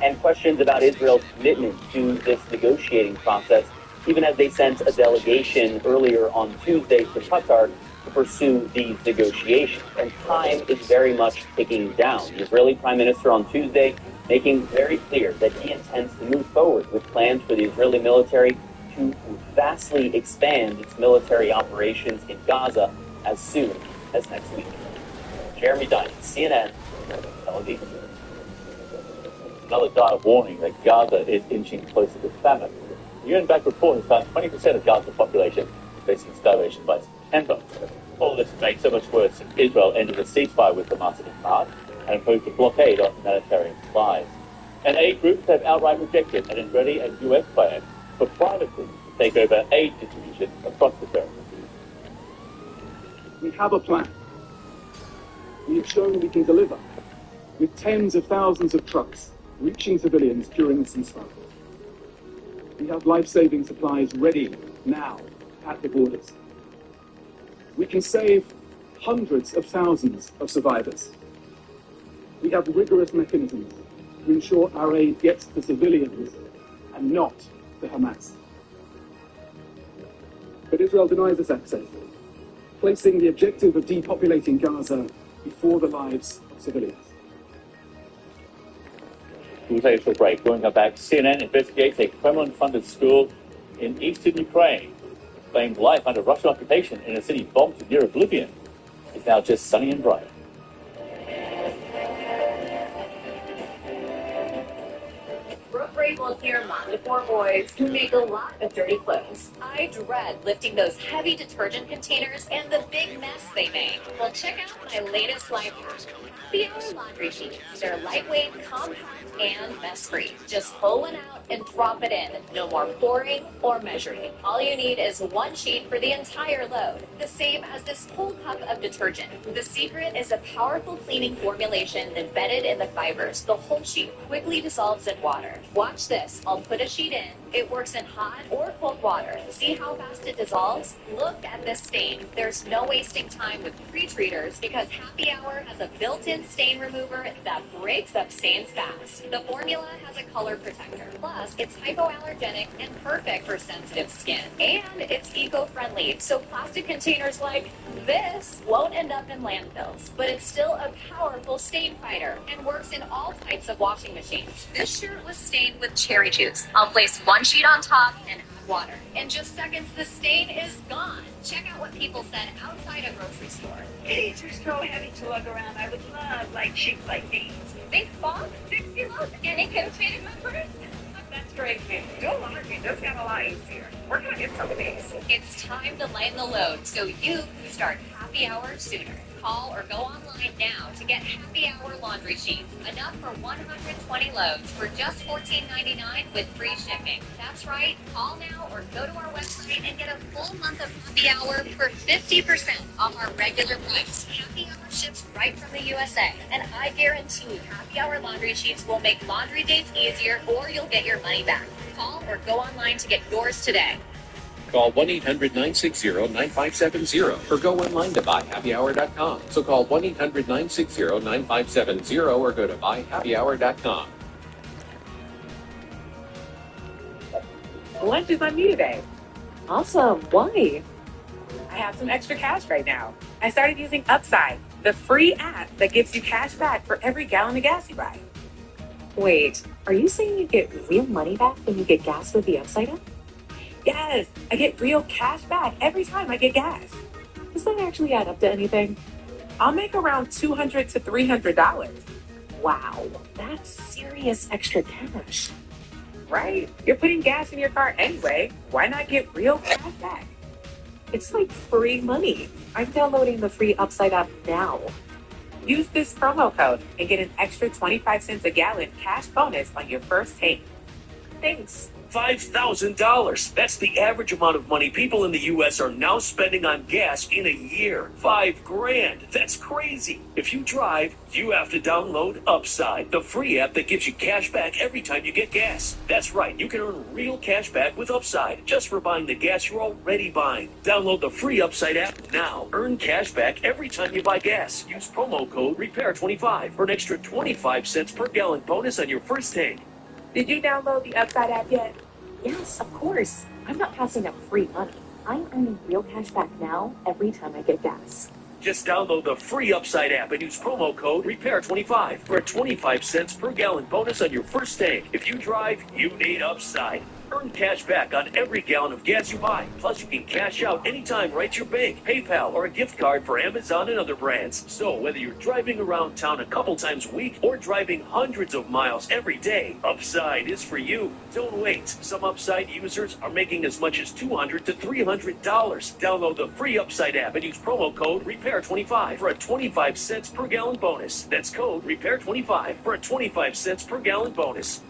and questions about Israel's commitment to this negotiating process, even as they sent a delegation earlier on Tuesday to Qatar to pursue these negotiations. And time is very much ticking down. The Israeli Prime Minister on Tuesday making very clear that he intends to move forward with plans for the Israeli military to vastly expand its military operations in Gaza as soon as next week. Jeremy Diamond, CNN, Tel Aviv. Another dire warning that Gaza is inching closer to famine. The UN-backed report has found 20% of Gaza's population facing starvation by September. All this makes so much worse since Israel ended a ceasefire with Hamas in March and imposed a blockade on humanitarian supplies. And aid groups have outright rejected an Israeli and US plan for private groups to take over aid distribution across the territory. We have a plan. We have shown we can deliver, with tens of thousands of trucks reaching civilians during the ceasefire. We have life-saving supplies ready now at the borders. We can save hundreds of thousands of survivors. We have rigorous mechanisms to ensure our aid gets to civilians and not to Hamas. But Israel denies us access, placing the objective of depopulating Gaza before the lives of civilians. We'll take a short break. When we come back, CNN investigates a Kremlin-funded school in eastern Ukraine. Claimed life under Russian occupation in a city bombed to near oblivion is now just sunny and bright. Brooke Grable here, mom to 4 boys who make a lot of dirty clothes. I dread lifting those heavy detergent containers and the big mess they make. Well, check out my latest library. The Hour Laundry Sheets. They're lightweight, compact, and mess-free. Just pull one out and drop it in. No more pouring or measuring. All you need is one sheet for the entire load, the same as this whole cup of detergent. The secret is a powerful cleaning formulation embedded in the fibers. The whole sheet quickly dissolves in water. Watch Watch this. I'll put a sheet in. It works in hot or cold water. See how fast it dissolves? Look at this stain. There's no wasting time with pre-treaters because Happy Hour has a built-in stain remover that breaks up stains fast. The formula has a color protector. Plus, it's hypoallergenic and perfect for sensitive skin. And it's eco-friendly, so plastic containers like this won't end up in landfills. But it's still a powerful stain fighter and works in all types of washing machines. This shirt was stained with cherry juice. I'll place one sheet on top and add water. In just seconds, the stain is gone. Check out what people said outside a grocery store. These are so heavy to lug around. I would love like sheets like these. Big Bob, 60 loads, any container members? That's great, man. Your laundry just got a lot easier. We're gonna get some of these. It's time to lighten the load so you can start Happy Hour sooner. Call or go online now to get Happy Hour laundry sheets. Enough for 120 loads for just $14.99 with free shipping. That's right. Call now or go to our website and get a full month of Happy Hour for 50% off our regular price. Happy Hour ships right from the USA. And I guarantee Happy Hour laundry sheets will make laundry dates easier or you'll get your money back. Call or go online to get yours today. Call 1-800-960-9570 or go online to buyhappyhour.com. So call 1-800-960-9570 or go to buyhappyhour.com. Lunch is on me today. Awesome. Why? I have some extra cash right now. I started using Upside, the free app that gives you cash back for every gallon of gas you buy. Wait, are you saying you get real money back when you get gas with the Upside app? Yes, I get real cash back every time I get gas. Does that actually add up to anything? I'll make around $200 to $300. Wow, that's serious extra cash. Right? You're putting gas in your car anyway. Why not get real cash back? It's like free money. I'm downloading the free Upside app now. Use this promo code and get an extra 25 cents a gallon cash bonus on your first tank. Thanks. $5,000. That's the average amount of money people in the U.S. are now spending on gas in a year. $5,000. That's crazy. If you drive, you have to download Upside, the free app that gives you cash back every time you get gas. That's right. You can earn real cash back with Upside just for buying the gas you're already buying. Download the free Upside app now. Earn cash back every time you buy gas. Use promo code REPAIR25 for an extra 25 cents per gallon bonus on your first tank. Did you download the Upside app yet? Yes, of course. I'm not passing up free money. I'm earning real cash back now every time I get gas. Just download the free Upside app and use promo code REPAIR25 for a 25 cents per gallon bonus on your first tank. If you drive, you need Upside. Earn cash back on every gallon of gas you buy. Plus, you can cash out anytime right to your bank, PayPal, or a gift card for Amazon and other brands. So whether you're driving around town a couple times a week or driving hundreds of miles every day, Upside is for you. Don't wait. Some Upside users are making as much as $200 to $300. Download the free Upside app and use promo code REPAIR25 for a 25 cents per gallon bonus. That's code REPAIR25 for a 25 cents per gallon bonus.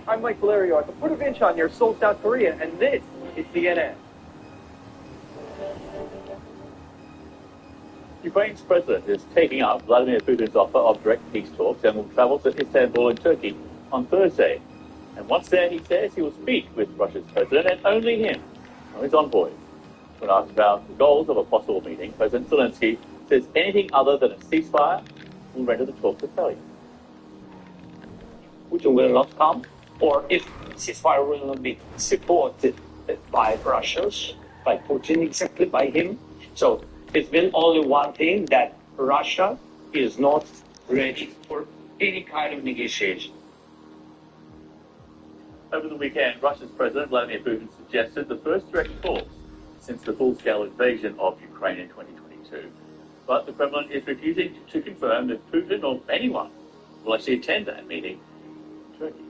I'm Mike Valerio at the port of Incheon near Seoul, South Korea, and this is CNN. Ukraine's president is taking up Vladimir Putin's offer of direct peace talks and will travel to Istanbul in Turkey on Thursday. And once there, he says he will speak with Russia's president and only him, not his envoys. When asked about the goals of a possible meeting, President Zelensky says anything other than a ceasefire will render the talks a failure. Putin will not come, or if ceasefire will not be supported by Russians, by Putin, exactly by him. So it's been only one thing, that Russia is not ready for any kind of negotiation. Over the weekend, Russia's President Vladimir Putin suggested the first direct talks since the full-scale invasion of Ukraine in 2022. But the Kremlin is refusing to confirm if Putin or anyone will actually attend that meeting in Turkey.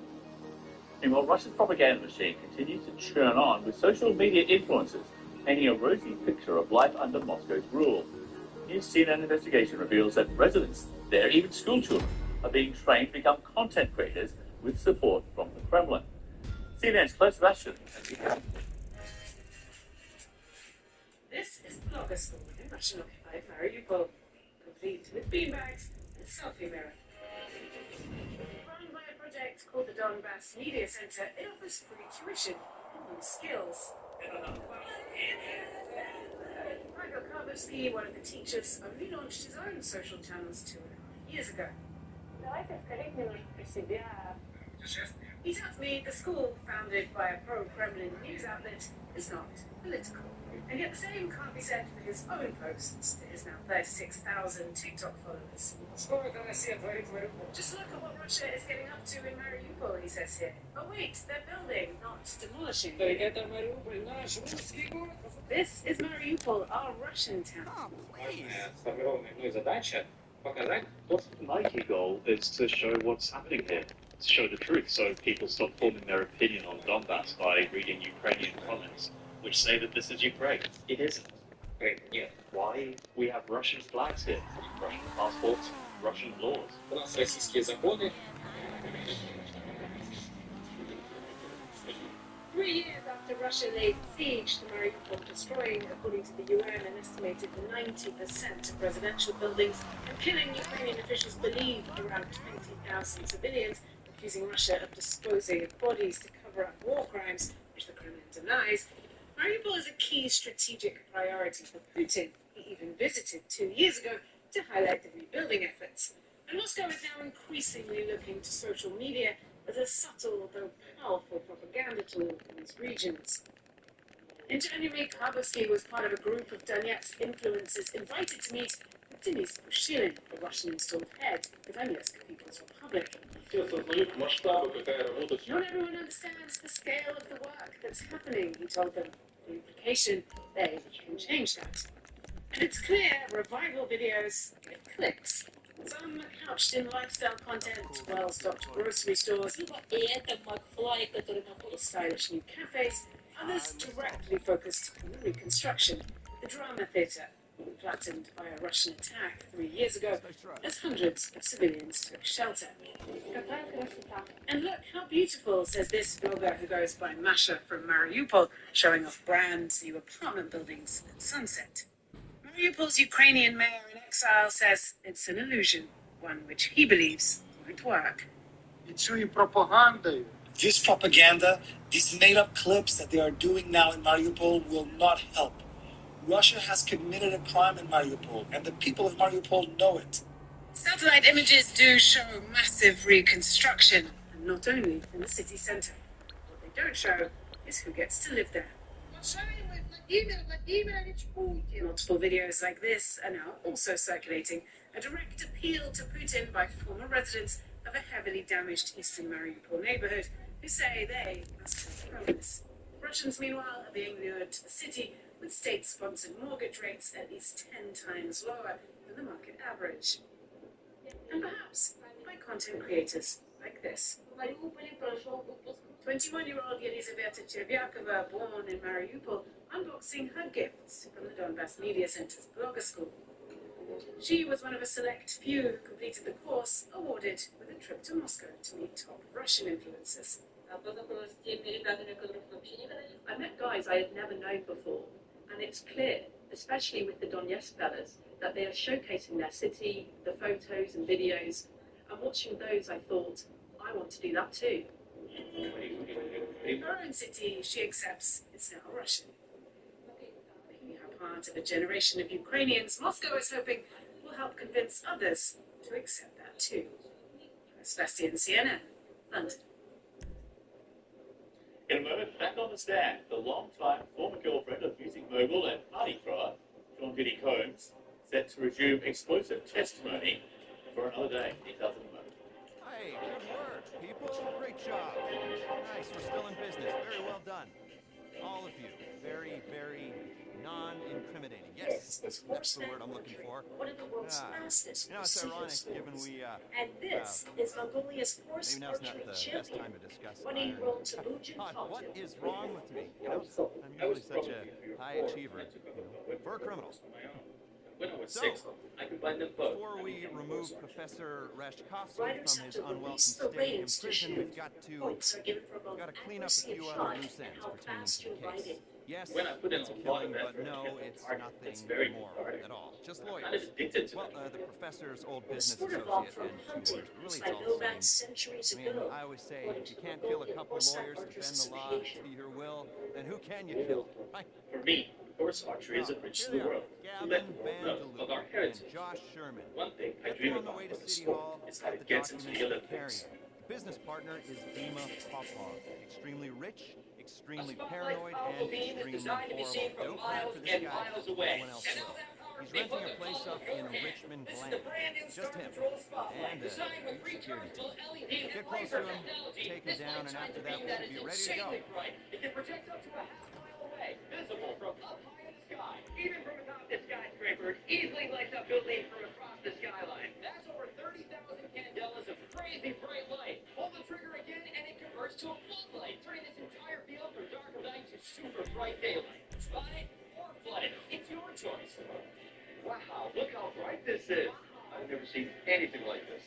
Meanwhile, Russia's propaganda machine continues to churn on with social media influencers painting a rosy picture of life under Moscow's rule. New CNN investigation reveals that residents there, even school children, are being trained to become content creators with support from the Kremlin. CNN's Close Ration. This is the Blogger School in Russian-occupied Mariupol, complete with beanbags and selfie mirror. Run by a project called the Donbass Media Center, it offers free tuition and new skills. Michael Karbowski, one of the teachers, only launched his own social channels 2.5 years ago. He tells me the school, founded by a pro-Kremlin news outlet, is not political. And yet the same can't be said for his own posts to his now 36,000 TikTok followers. Just look at what Russia is getting up to in Mariupol, he says here. Oh wait, they're building, not demolishing. This is Mariupol, our Russian town. My key goal is to show what's happening here, to show the truth, so people stop forming their opinion on Donbass by reading Ukrainian comments, which say that this is Ukraine. It isn't. Yeah. Why we have Russian flags here, Russian passports, Russian laws. У нас российские законы. 3 years after Russia laid siege to Mariupol, destroying, according to the UN, an estimated 90% of residential buildings and killing Ukrainian officials believe around 20,000 civilians, accusing Russia of disposing of bodies to cover up war crimes, which the Kremlin denies. Mariupol is a key strategic priority for Putin. He even visited 2 years ago to highlight the rebuilding efforts. And Moscow is now increasingly looking to social media as a subtle though powerful propaganda tool in these regions. In January, Karbowski was part of a group of Donetsk influencers invited to meet with Denis Pushilin, the Russian-installed head of Donetsk People's Republic. Not everyone understands the scale of the work that's happening, he told them. The implication, they can change that. And it's clear revival videos get clicks. Some couched in lifestyle content, well-stocked grocery stores, stylish new cafes, others directly focused on the reconstruction, the drama theatre, flattened by a Russian attack 3 years ago, as hundreds of civilians took shelter. And look how beautiful, says this blogger who goes by Masha from Mariupol, showing off brand new apartment buildings at sunset. Mariupol's Ukrainian mayor in exile says it's an illusion, one which he believes won't work. This propaganda, these made-up clips that they are doing now in Mariupol will not help. Russia has committed a crime in Mariupol, and the people of Mariupol know it. Satellite images do show massive reconstruction, and not only in the city centre. What they don't show is who gets to live there. Multiple videos like this are now also circulating, a direct appeal to Putin by former residents of a heavily damaged eastern Mariupol neighborhood who say they must take promise. Russians, meanwhile, are being lured to the city with state-sponsored mortgage rates at least 10 times lower than the market average. And perhaps by content creators like this. 21-year-old Yelizaveta Chervyakova, born in Mariupol, unboxing her gifts from the Donbass Media Center's blogger school. She was one of a select few who completed the course, awarded with a trip to Moscow to meet top Russian influencers. I met guys I had never known before, and it's clear, especially with the Donetsk fellas, that they are showcasing their city, the photos and videos, and watching those I thought, I want to do that too. Her own city, she accepts, is now Russian. Making her part of a generation of Ukrainians, Moscow is hoping will help convince others to accept that too. Sebastian, CNN, London. In a moment, back on the stand, the long-time former girlfriend of music mogul and party thrower, John Vinnie Combs, set to resume exclusive testimony for another day. Details in a moment. Hey, good work, people. Great job. Nice, we're still in business. Very well done. All of you. Very, very non-incriminating. Yes, that's the word I'm looking for. One of the world's fastest You know, it's ironic given we, and this is Mongolia's horse maybe now's not archery the best champion, time to discuss 20-year-old Temujin God, what Tolton. is wrong with me? You know, I'm usually such a high achiever, you know, for a criminal. When I was So, 6, I combined them both. before we remove Professor Rashkovsky Riders from have his to unwelcome release the stay in reins to prison, shoot. we've got to Points are given for both clean up a accuracy of few shot other loose and ends how pertaining fast to the you're case. riding. Yes, When I put in it's a a lot killing, of but effort to no, get the it's target, nothing it's very immoral cathartic. at all. Just I'm kind lawyers. of addicted to Well, it. the professor's old The business sport evolved associate from and hunting, tutors, but really used it's by all the same. nomads centuries I mean, ago. I always say, According if you to the can't kill a Mongolian couple Horseback lawyers to Archers bend the law Association. to your will, then who can you kill, right? For me, horse archery has enriched the world. To let the world know of our And heritage. Josh Sherman. One thing I Get dream them on the about way to for the City sport Hall, is how get it the gets into documents the to the Olympics. carrier. The business partner is Dima Popov. Extremely rich, extremely paranoid, and extremely horrible. Don't clap for this guy. No one else will. He's renting a place up in Richmond, Bland. Just him. And a huge security team. Get close to him, take him down, and after that, we should be ready to go. It can project up to a half mile away, visible from up high in the sky. Even from atop this skyscraper, it easily lights up buildings from across the skyline. That's over 30,000 candelas of crazy bright light. Pull the trigger again, and it converts to a floodlight, turning this entire field from dark of night to super bright daylight. Spot it or flood it. It's your choice. Wow, look how bright this is. I've never seen anything like this.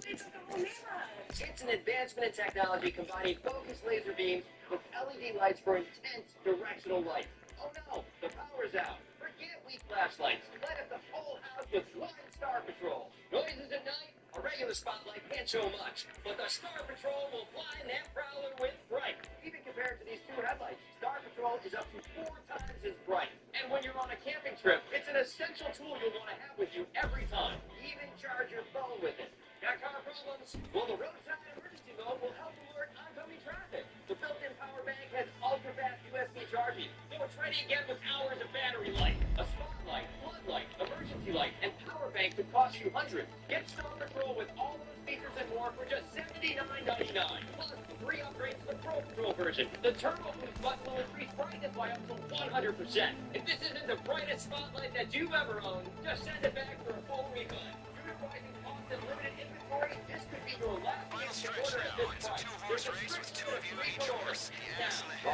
It's an advancement in technology combining focused laser beams with LED lights for intense directional light. Oh no, the power's out. Forget weak flashlights. Light up the whole house with one Star Patrol. Noises at night, a regular spotlight can't show much, but the Star Patrol will blind that prowler with bright. Even compared to these two headlights, Star Patrol is up to 4 times as bright. And when you're on a camping trip, it's an essential tool you'll want to have with you every time. Even charge your phone with it. Got car problems? Well, the roadside emergency mode will help alert oncoming traffic. The built-in power bank has ultra-fast USB charging, so it's ready again with hours of battery life. A spotlight, floodlight, emergency light, and power bank could cost you hundreds. Get Star Patrol with all those features and more for just $79.99. Plus, free upgrade to the Pro Patrol version. The Turbo Boost button will increase brightness by up to 100%. If this isn't the brightest spotlight that you've ever owned, just send it back for a full refund. Due to rising costs and limited inventory, this could be your last chance to order at this price. There's a strict limit of 3 per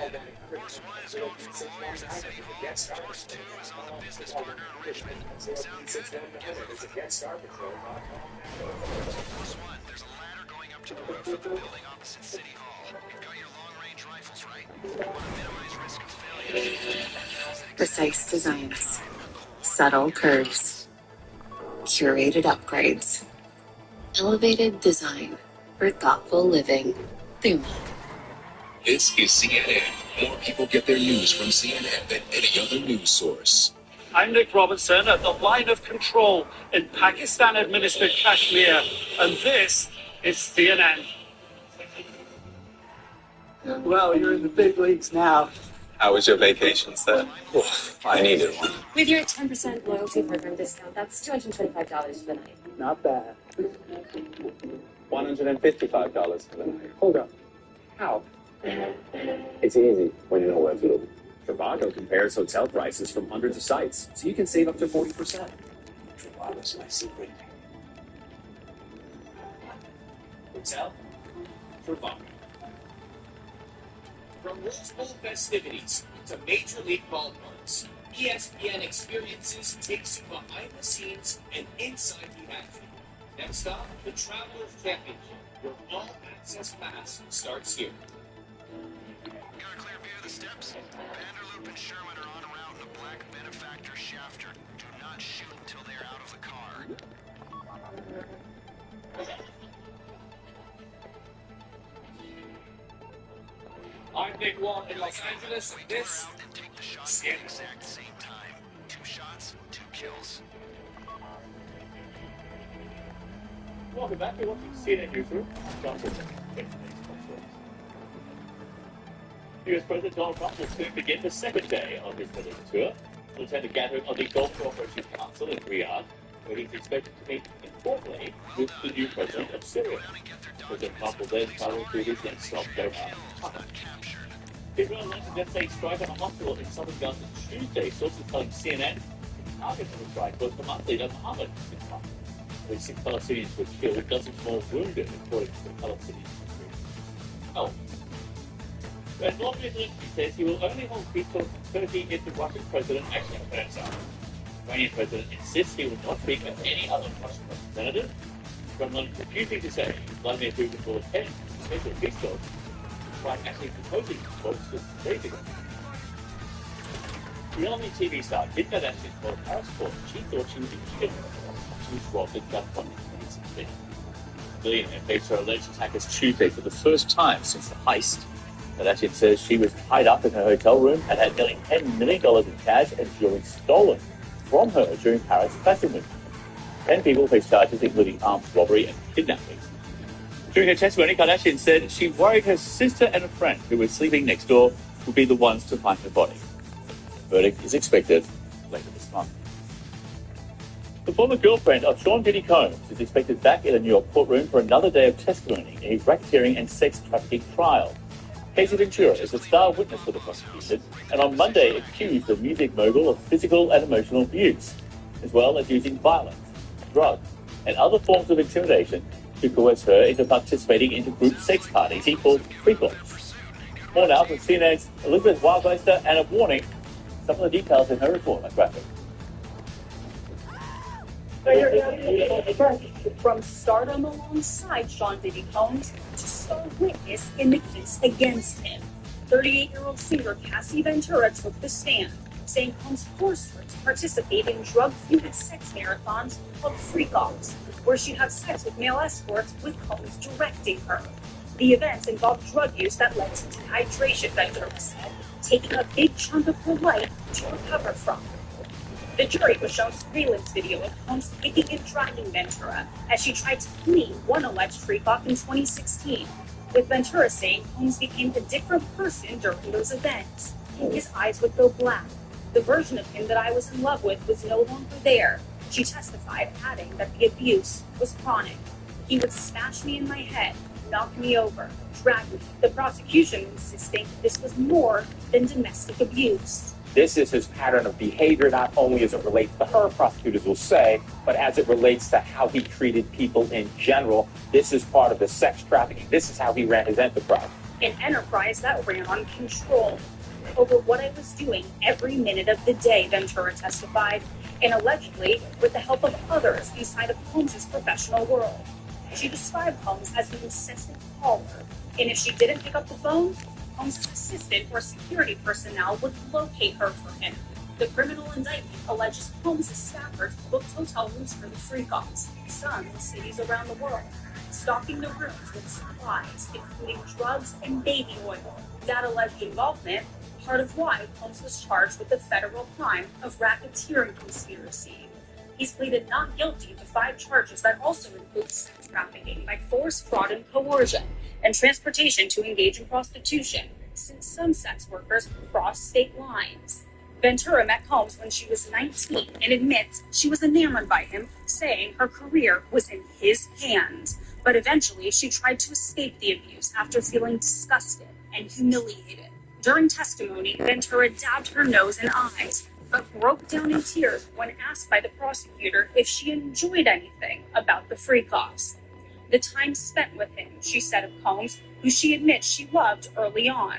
order. Horse 1 is going for the lawyers at City Hall. Horse 2 is on the business partner in Richmond. Sound good? Get moving. Horse 1, there's a ladder going up to the roof of the building opposite City Hall. You've got your long-range rifles, right? You want to minimize risk of failure. Precise designs, subtle curves, curated upgrades, elevated design for thoughtful living. Thuma. This is CNN. More people get their news from CNN than any other news source. I'm Nick Robertson at the line of control in Pakistan-administered Kashmir, and this is CNN. Well, you're in the big leagues now. How was your vacation, sir? I needed one. With your 10% loyalty program discount, that's $225 for the night. Not bad. $155 for the night. Hold up. How? It's easy when you know where to look. Trivago compares hotel prices from hundreds of sites, so you can save up to 40%. Trivago's my secret. Hotel? Trivago. From Rose Bowl festivities to Major League ballparks, ESPN Experiences takes you behind the scenes and inside the action. Next up, the Travelers Championship, where all access pass starts here. Got a clear view of the steps? Vanderloop and Sherman are on route in a black benefactor shafter. Do not shoot until they're out of the car. I'm Nick Wall in Los Angeles. This Take the shot at the exact same time. 2 shots, 2 kills. Welcome back to watching CNN Newsroom. Johnson. US President Donald Trump will soon begin the second day of his military tour. He'll attend a gathering of the Gulf Cooperation Council in Riyadh, where he's expected to meet informally with the new president of Syria. President Trump will then travel to his next stop, Doha, Qatar. Israel launched a devastating strike on a hospital in southern Gaza Tuesday. Sources telling CNN the target of the strike was Hamas leader Mohammed bin Salman. At least 6 Palestinians were killed, dozens more wounded, according to the Palestinian Ministry. Oh. And Vladimir Zelensky says he will only hold peace talks in Turkey if the Russian president actually turns up. The Iranian president insists he will not speak with any other Russian representative. Kremlin refusing to say Vladimir Putin will attend special peace talks, despite actually proposing talks just days ago. Reality TV star Vidya told Paris court she thought she would be killed. She was robbed at gunpoint in 2016. The billionaire faced her alleged attackers Tuesday for the first time since the heist. Kardashian says she was tied up in her hotel room and had nearly $10 million in cash and jewelry stolen from her during Paris Fashion Week. 10 people face charges including armed robbery and kidnapping. During her testimony, Kardashian said she worried her sister and a friend who were sleeping next door would be the ones to find her body. The verdict is expected later this month. The former girlfriend of Sean Diddy Combs is expected back in a New York courtroom for another day of testimony in his racketeering and sex trafficking trial. Casey Ventura is a star witness for the prosecution and on Monday accused the music mogul of physical and emotional abuse, as well as using violence, drugs, and other forms of intimidation to coerce her into participating in group sex parties he called freak-offs. More now from CNN's Elizabeth Wildmeister, and a warning, some of the details in her report are graphic. From stardom alongside Sean Diddy Combs to star witness in the case against him, 38-year-old singer Cassie Ventura took the stand, saying Combs forced her to participate in drug-fueled sex marathons called freak-offs, where she'd have sex with male escorts with Combs directing her. The events involved drug use that led to dehydration, Ventura said, taking a big chunk of her life to recover from. The jury was shown surveillance video of Combs kicking and dragging Ventura as she tried to flee one alleged freak-off in 2016, with Ventura saying Combs became a different person during those events. His eyes would go black. The version of him that I was in love with was no longer there. She testified, adding that the abuse was chronic. He would smash me in my head, knock me over, drag me. The prosecution insisting this was more than domestic abuse. This is his pattern of behavior, not only as it relates to her, prosecutors will say, but as it relates to how he treated people in general. This is part of the sex trafficking. This is how he ran his enterprise. An enterprise that ran on control over what I was doing every minute of the day, Ventura testified, and allegedly with the help of others inside of Combs' professional world. She described Combs as an incessant caller, and if she didn't pick up the phone, Combs' assistant or security personnel would locate her for him. The criminal indictment alleges Combs' staffers booked hotel rooms for the freak-offs, some in cities around the world, stocking the rooms with supplies, including drugs and baby oil. That alleged involvement, part of why Combs was charged with the federal crime of racketeering conspiracy. He's pleaded not guilty to 5 charges that also include sex trafficking by force, fraud, and coercion, and transportation to engage in prostitution, since some sex workers cross state lines. Ventura met Combs when she was 19 and admits she was enamored by him, saying her career was in his hands. But eventually, she tried to escape the abuse after feeling disgusted and humiliated. During testimony, Ventura dabbed her nose and eyes, but broke down in tears when asked by the prosecutor if she enjoyed anything about the freak-offs. The time spent with him, she said of Combs, who she admits she loved early on.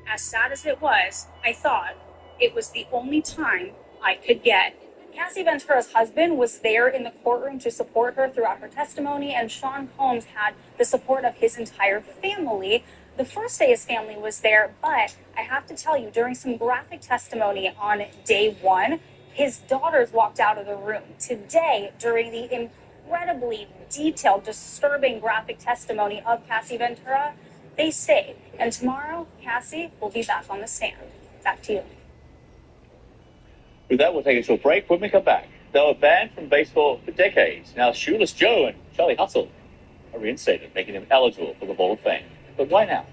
As sad as it was, I thought it was the only time I could get. Cassie Ventura's husband was there in the courtroom to support her throughout her testimony, and Sean Combs had the support of his entire family. The first day his family was there, but I have to tell you, during some graphic testimony on day 1, his daughters walked out of the room. Today, during the incredibly detailed, disturbing graphic testimony of Cassie Ventura, they stayed. And tomorrow, Cassie will be back on the stand. Back to you. With that, we'll take a short break. When we come back, they were banned from baseball for decades. Now, Shoeless Joe and Charlie Hustle are reinstated, making them eligible for the Hall of Fame. But why now?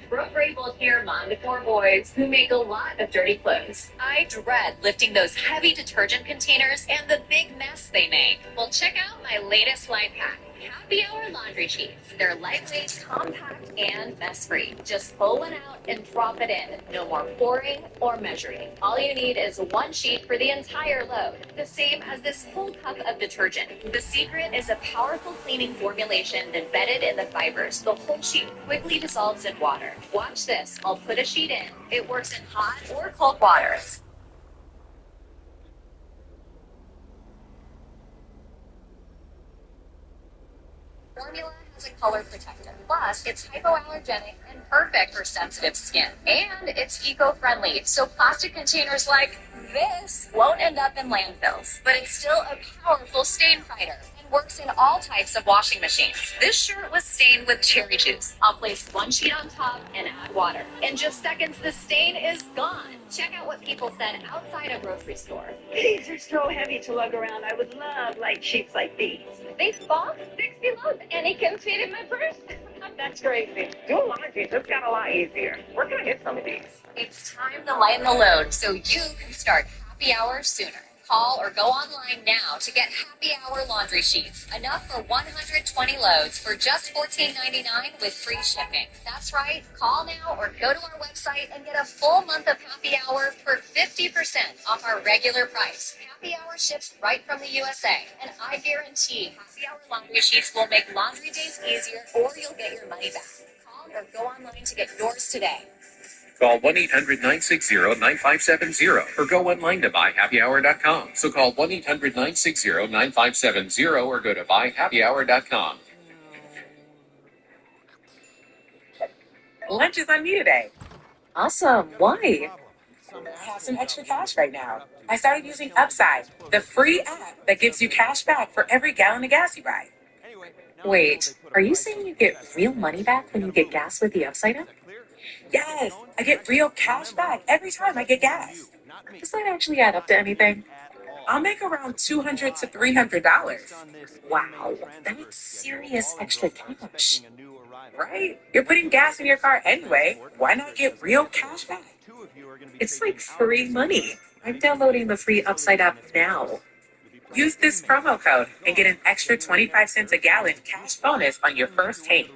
Brooke Grable here, mom to 4 boys who make a lot of dirty clothes. I dread lifting those heavy detergent containers and the big mess they make. Well, check out my latest life hack. Happy Hour laundry sheets. They're lightweight, compact, and mess-free. Just pull one out and drop it in. No more pouring or measuring. All you need is one sheet for the entire load, the same as this whole cup of detergent. The secret is a powerful cleaning formulation embedded in the fibers. The whole sheet quickly dissolves in water. Watch this. I'll put a sheet in. It works in hot or cold waters. Formula has a color protector. Plus, it's hypoallergenic and perfect for sensitive skin. And it's eco-friendly, so plastic containers like this won't end up in landfills. But it's still a powerful stain fighter and works in all types of washing machines. This shirt was stained with cherry juice. I'll place one sheet on top and add water. In just seconds, the stain is gone. Check out what people said outside a grocery store. These are so heavy to lug around. I would love light sheets like these. These box 60 loads and it can fit in my purse. That's crazy. Doing laundry just got a lot easier. Where can I get some of these? It's time to lighten the load so you can start happy hour sooner. Call or go online now to get happy hour laundry sheets. Enough for 120 loads for just $14.99 with free shipping. That's right. Call now or go to our website and get a full month of happy hour for 50% off our regular price. Happy hour ships right from the USA. And I guarantee happy hour laundry sheets will make laundry days easier or you'll get your money back. Call or go online to get yours today. Call 1-800-960-9570 or go online to buyhappyhour.com. So call 1-800-960-9570 or go to buyhappyhour.com. Lunch is on me today. Awesome. Why? I have some extra cash right now. I started using Upside, the free app that gives you cash back for every gallon of gas you buy. Wait, are you saying you get real money back when you get gas with the Upside app? Yes, I get real cash back every time I get gas. Does that actually add up to anything? I'll make around $200 to $300. Wow, that's serious extra cash. Right? You're putting gas in your car anyway. Why not get real cash back? It's like free money. I'm downloading the free Upside app now. Use this promo code and get an extra 25 cents a gallon cash bonus on your first tank.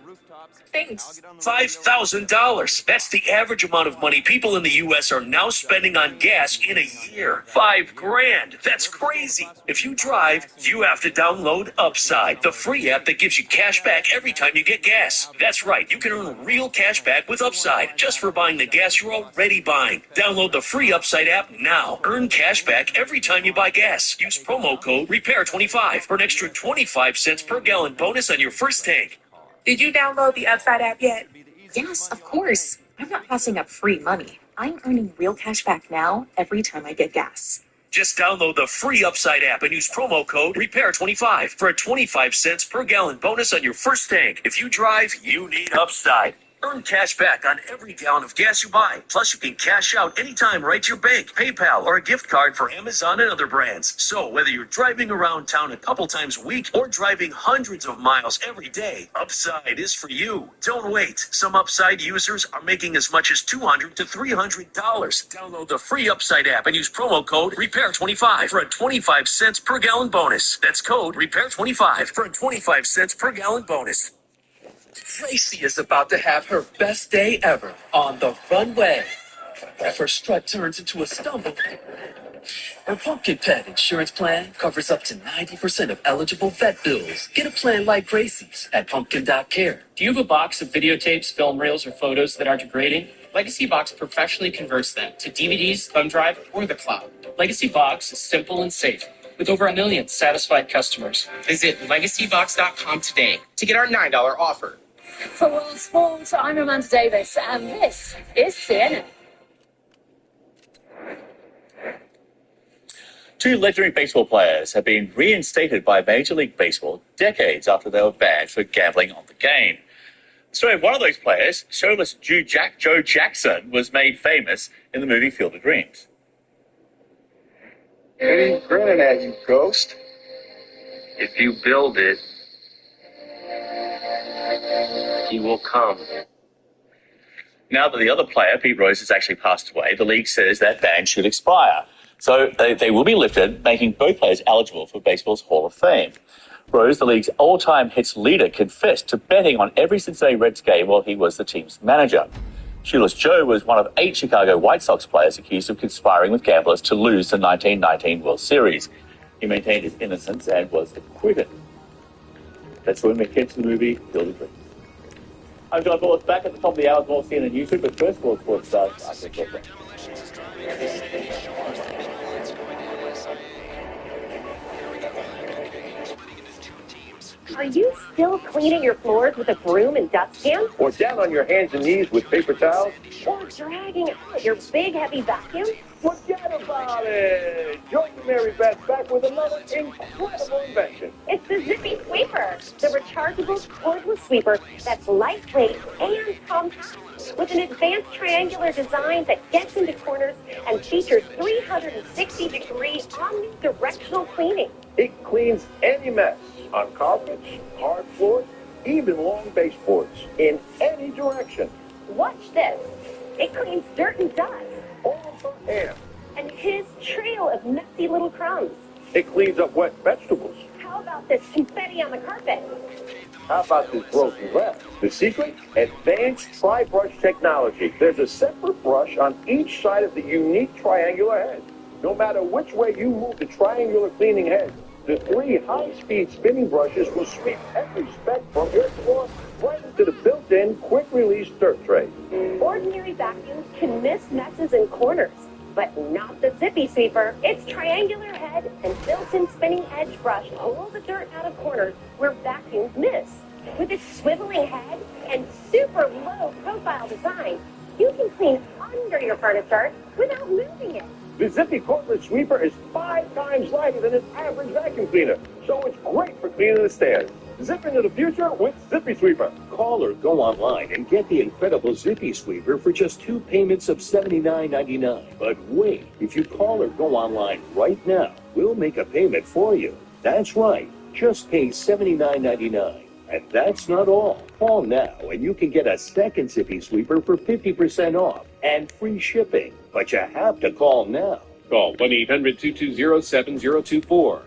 Thanks. $5,000. That's the average amount of money people in the U.S. are now spending on gas in a year. $5,000. That's crazy. If you drive, you have to download Upside, the free app that gives you cash back every time you get gas. That's right. You can earn real cash back with Upside just for buying the gas you're already buying. Download the free Upside app now. Earn cash back every time you buy gas. Use promo code REPAIR25 for an extra 25 cents per gallon bonus on your first tank. Did you download the Upside app yet? Yes, of course. I'm not passing up free money. I'm earning real cash back now every time I get gas. Just download the free Upside app and use promo code REPAIR25 for a 25 cents per gallon bonus on your first tank. If you drive, you need Upside. Earn cash back on every gallon of gas you buy. Plus, you can cash out anytime right to your bank, PayPal, or a gift card for Amazon and other brands. So whether you're driving around town a couple times a week or driving hundreds of miles every day, Upside is for you. Don't wait. Some Upside users are making as much as $200 to $300. Download the free Upside app and use promo code REPAIR25 for a 25 cents per gallon bonus. That's code REPAIR25 for a 25 cents per gallon bonus. Tracy is about to have her best day ever on the runway. If her strut turns into a stumble, her Pumpkin Pet insurance plan covers up to 90% of eligible vet bills. Get a plan like Gracie's at pumpkin.care. Do you have a box of videotapes, film reels, or photos that are degrading? Legacy Box professionally converts them to DVDs, thumb drive, or the cloud. Legacy Box is simple and safe, with over 1 million satisfied customers. Visit legacybox.com today to get our $9 offer. For World Sports, I'm Amanda Davis, and this is CNN. Two legendary baseball players have been reinstated by Major League Baseball decades after they were banned for gambling on the game. The story of one of those players, showless Joe Jackson, was made famous in the movie Field of Dreams. What are you grinning at, you ghost? If you build it, he will come. Now that the other player, Pete Rose, has actually passed away, the league says that ban should expire. So they will be lifted, making both players eligible for baseball's Hall of Fame. Rose, the league's all-time hits leader, confessed to betting on every Cincinnati Reds game while he was the team's manager. Shoeless Joe was one of 8 Chicago White Sox players accused of conspiring with gamblers to lose the 1919 World Series. He maintained his innocence and was acquitted. That's when we get to the movie Field of Dreams. I'm John Bullock, back at the top of the hour with more CNN Newsroom, but first of all, sports starts. Are you still cleaning your floors with a broom and dustpan? Or down on your hands and knees with paper towels? Or dragging out your big heavy vacuum? Forget about it! Join Mary Beth back with another incredible invention. It's the Zippy Sweeper, the rechargeable cordless sweeper that's lightweight and compact, with an advanced triangular design that gets into corners and features 360-degree omnidirectional cleaning. It cleans any mess on carpets, hard floors, even long baseboards, in any direction. Watch this. It cleans dirt and dust. All for hand. And his trail of messy little crumbs. It cleans up wet vegetables. How about this confetti on the carpet? How about this broken glass? The secret? Advanced tri-brush technology. There's a separate brush on each side of the unique triangular head. No matter which way you move the triangular cleaning head, the 3 high-speed spinning brushes will sweep every speck from your floor right into the built-in quick-release dirt tray. Ordinary vacuums can miss messes in corners, but not the Zippy Sweeper. Its triangular head and built-in spinning edge brush pull the dirt out of corners where vacuums miss. With its swiveling head and super low-profile design, you can clean under your furniture without moving it. The Zippy cordless sweeper is 5 times lighter than an average vacuum cleaner, so it's great for cleaning the stairs. Zip into the future with Zippy Sweeper. Call or go online and get the incredible Zippy Sweeper for just 2 payments of $79.99. But wait, if you call or go online right now, we'll make a payment for you. That's right, just pay $79.99. And that's not all. Call now and you can get a second Zippy Sweeper for 50% off and free shipping. But you have to call now. Call 1-800-220-7024.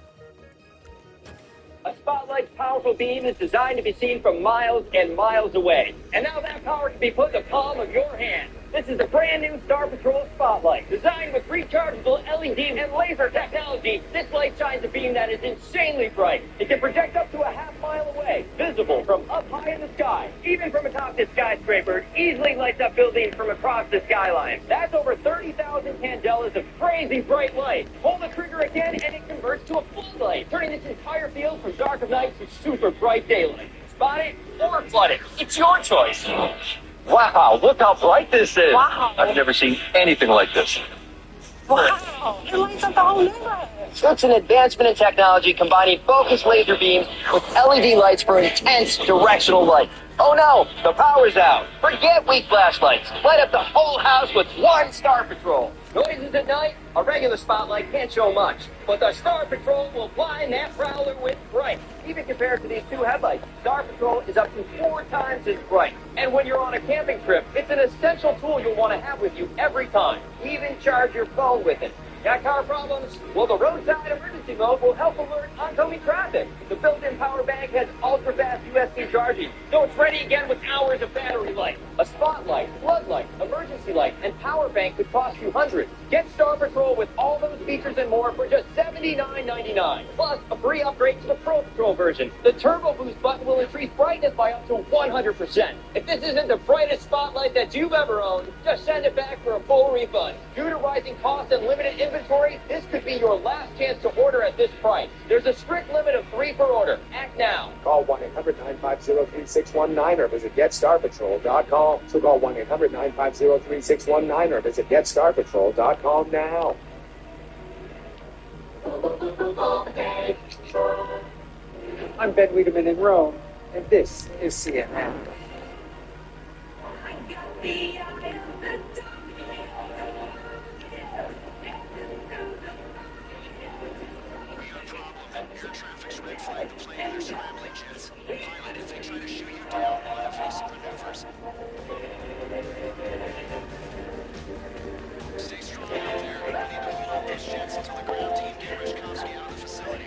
A spotlight's powerful beam is designed to be seen from miles and miles away. And now that power can be put in the palm of your hand. This is the brand new Star Patrol Spotlight. Designed with rechargeable LED and laser technology, this light shines a beam that is insanely bright. It can project up to a half-mile away, visible from up high in the sky. Even from atop this skyscraper, it easily lights up buildings from across the skyline. That's over 30,000 candelas of crazy bright light. Pull the trigger again and it converts to a floodlight, turning this entire field from dark of night to super bright daylight. Spot it or flood it. It's your choice. Wow, look how bright this is. Wow. I've never seen anything like this. Wow, it lights up the whole neighborhood. It's an advancement in technology combining focused laser beams with LED lights for intense directional light. Oh no, the power's out. Forget weak flashlights. Light up the whole house with one Star Patrol. Noises at night? A regular spotlight can't show much, but the Star Patrol will blind that prowler with bright. Even compared to these 2 headlights, Star Patrol is up to 4 times as bright. And when you're on a camping trip, it's an essential tool you'll want to have with you every time. Even charge your phone with it. Got car problems? Well, the roadside emergency mode will help alert oncoming traffic. The built-in power bank has ultra-fast USB charging, so it's ready again with hours of battery life. A spotlight, floodlight, emergency light, and power bank could cost you hundreds. Get Star Patrol with all those features and more for just $79.99. Plus, a free upgrade to the Pro Patrol version. The Turbo Boost button will increase brightness by up to 100%. If this isn't the brightest spotlight that you've ever owned, just send it back for a full refund. Due to rising costs and limited inventory, this could be your last chance to order at this price. There's a strict limit of 3 per order. Act now. Call 1-800-950-3619 or visit GetStarPatrol.com. So call 1-800-950-3619 or visit GetStarPatrol.com now. I'm Ben Wiedemann in Rome, and this is CNN. Stay strong out there. We need to hold off those jets until the ground team get Rishkovsky out of the facility.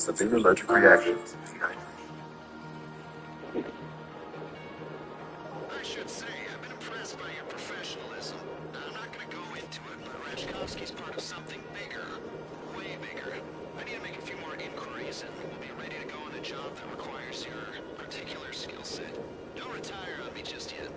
Severe allergic reactions. I should say, I've been impressed by your professionalism. I'm not going to go into it, but Rashkovsky's part of something bigger. Way bigger. I need to make a few more inquiries, and we'll be ready to go on a job that requires your particular skill set. Don't retire on me just yet.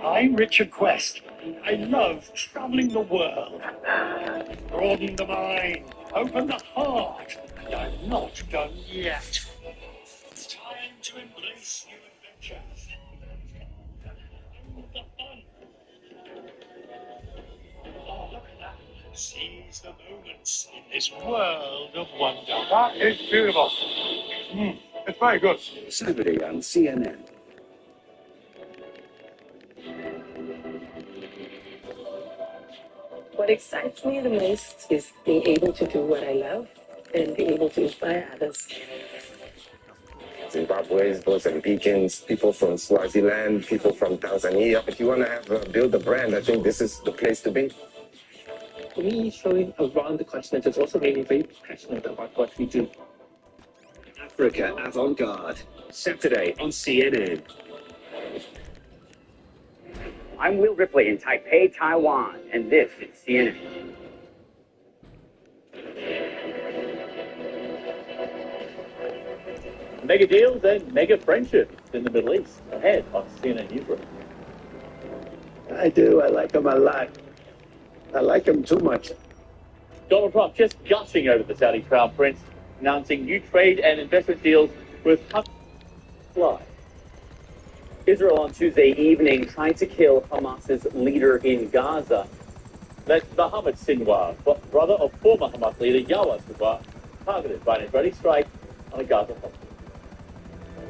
I'm Richard Quest. I love traveling the world. Broaden the mind, open the heart, and I'm not done yet. It's time to embrace new adventures. And the fun. Oh, look at that. Seize the moments in this world of wonder. That is beautiful. It's very good. Saturday on CNN. What excites me the most is being able to do what I love and being able to inspire others. Zimbabweans, Mozambicans, people from Swaziland, people from Tanzania. If you want to have build a brand, I think this is the place to be. For me, showing around the continent has also made me very passionate about what we do. Africa Avant-Garde. Saturday on CNN. I'm Will Ripley in Taipei, Taiwan, and this is CNN. Mega deals and mega friendships in the Middle East ahead on CNN Newsroom. I do. I like them a lot. I like them too much. Donald Trump just gushing over the Saudi Crown Prince, announcing new trade and investment deals with Hamas. Israel on Tuesday evening tried to kill Hamas's leader in Gaza. That's Mohammed Sinwar, brother of former Hamas leader Yahya Sinwar, targeted by an Israeli strike on a Gaza hospital.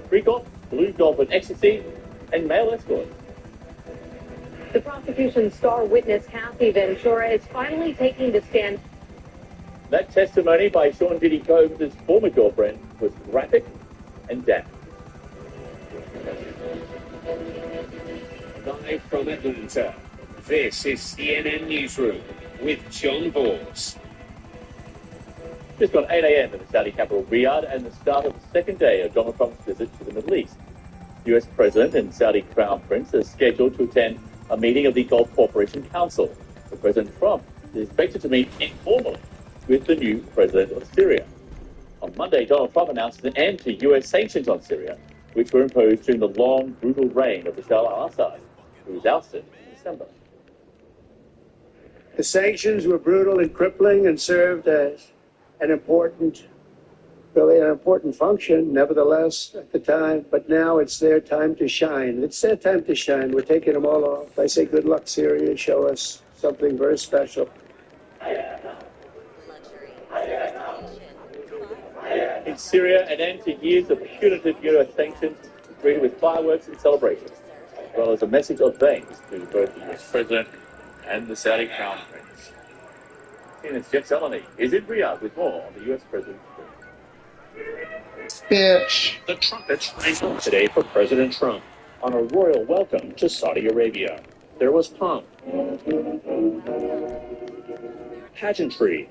Freak-off, blue dolphin ecstasy, and male escort. The prosecution's star witness, Kathy Ventura, is finally taking the stand. That testimony by Sean Diddy Combs' former girlfriend was graphic and damning. Live from Atlanta, this is CNN Newsroom with John Bors. Just gone 8 a.m. in the Saudi capital Riyadh and the start of the second day of Donald Trump's visit to the Middle East. U.S. President and Saudi Crown Prince are scheduled to attend a meeting of the Gulf Cooperation Council. So President Trump is expected to meet informally with the new president of Syria. On Monday, Donald Trump announced an end to U.S. sanctions on Syria, which were imposed during the long, brutal reign of Bashar al-Assad, who was ousted in December. The sanctions were brutal and crippling and served as an important function, nevertheless, at the time. But now it's their time to shine. It's their time to shine. We're taking them all off. I say good luck, Syria. Show us something very special. In Syria, an end to years of punitive U.S. sanctions, greeted with fireworks and celebrations, as well as a message of thanks to both the U.S. President and the Saudi Crown Prince. CNN's Jeff Zeleny is in Riyadh with more on the U.S. President's Bitch. The trumpets rang today for President Trump on a royal welcome to Saudi Arabia. There was pomp, pageantry,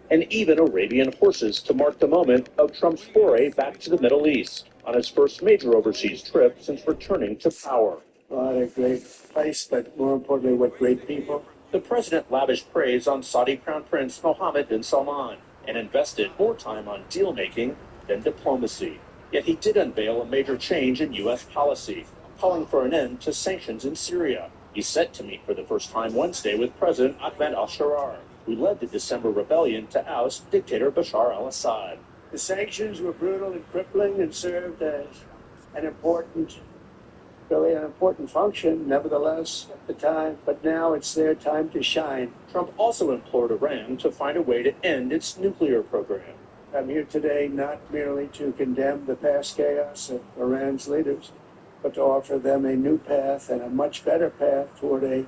and even Arabian horses to mark the moment of Trump's foray back to the Middle East on his first major overseas trip since returning to power. What a great place, but more importantly, what great people. The president lavished praise on Saudi Crown Prince Mohammed bin Salman and invested more time on deal-making than diplomacy. Yet he did unveil a major change in U.S. policy, calling for an end to sanctions in Syria. He's set to meet for the first time Wednesday with President Ahmed al-Sharar, who led the December rebellion to oust dictator Bashar al-Assad. The sanctions were brutal and crippling and served as an important function, nevertheless, at the time. But now it's their time to shine. Trump also implored Iran to find a way to end its nuclear program. I'm here today not merely to condemn the past chaos of Iran's leaders, but to offer them a new path and a much better path toward a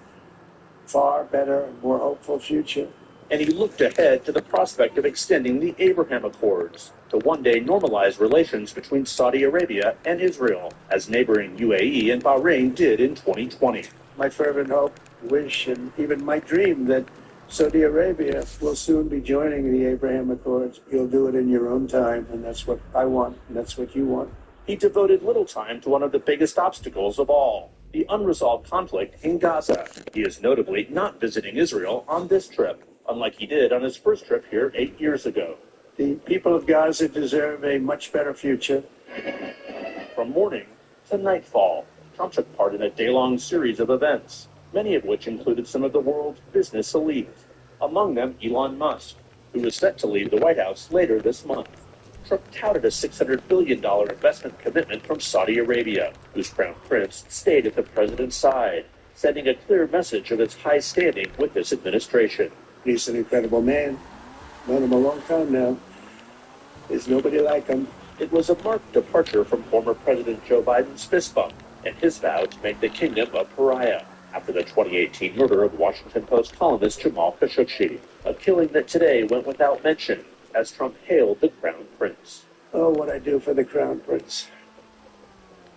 far better and more hopeful future. And he looked ahead to the prospect of extending the Abraham Accords to one day normalize relations between Saudi Arabia and Israel, as neighboring UAE and Bahrain did in 2020. My fervent hope, wish, and even my dream that Saudi Arabia will soon be joining the Abraham Accords. You'll do it in your own time, and that's what I want, and that's what you want. He devoted little time to one of the biggest obstacles of all, the unresolved conflict in Gaza. He is notably not visiting Israel on this trip, unlike he did on his first trip here 8 years ago. The people of Gaza deserve a much better future. From morning to nightfall, Trump took part in a day-long series of events, many of which included some of the world's business elites, among them Elon Musk, who is set to leave the White House later this month. Trump touted a $600 billion investment commitment from Saudi Arabia, whose crown prince stayed at the president's side, sending a clear message of its high standing with this administration. He's an incredible man. Known him a long time now. There's nobody like him. It was a marked departure from former President Joe Biden's fist bump and his vow to make the kingdom a pariah after the 2018 murder of Washington Post columnist Jamal Khashoggi, a killing that today went without mention as Trump hailed the crown prince. Oh, what I do for the crown prince.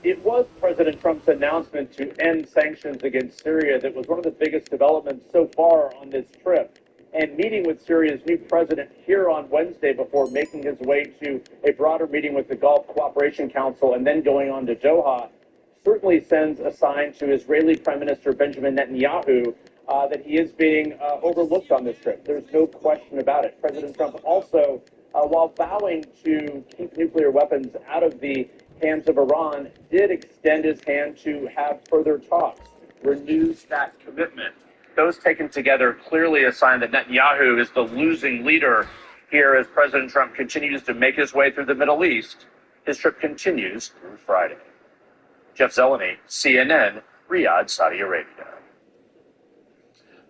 It was President Trump's announcement to end sanctions against Syria that was one of the biggest developments so far on this trip. And meeting with Syria's new president here on Wednesday before making his way to a broader meeting with the Gulf Cooperation Council and then going on to Doha certainly sends a sign to Israeli Prime Minister Benjamin Netanyahu that he is being overlooked on this trip. There's no question about it. President Trump also, while vowing to keep nuclear weapons out of the hands of Iran, did extend his hand to have further talks, renews that commitment. Those taken together clearly a sign that Netanyahu is the losing leader here as President Trump continues to make his way through the Middle East. His trip continues through Friday. Jeff Zeleny, CNN, Riyadh, Saudi Arabia.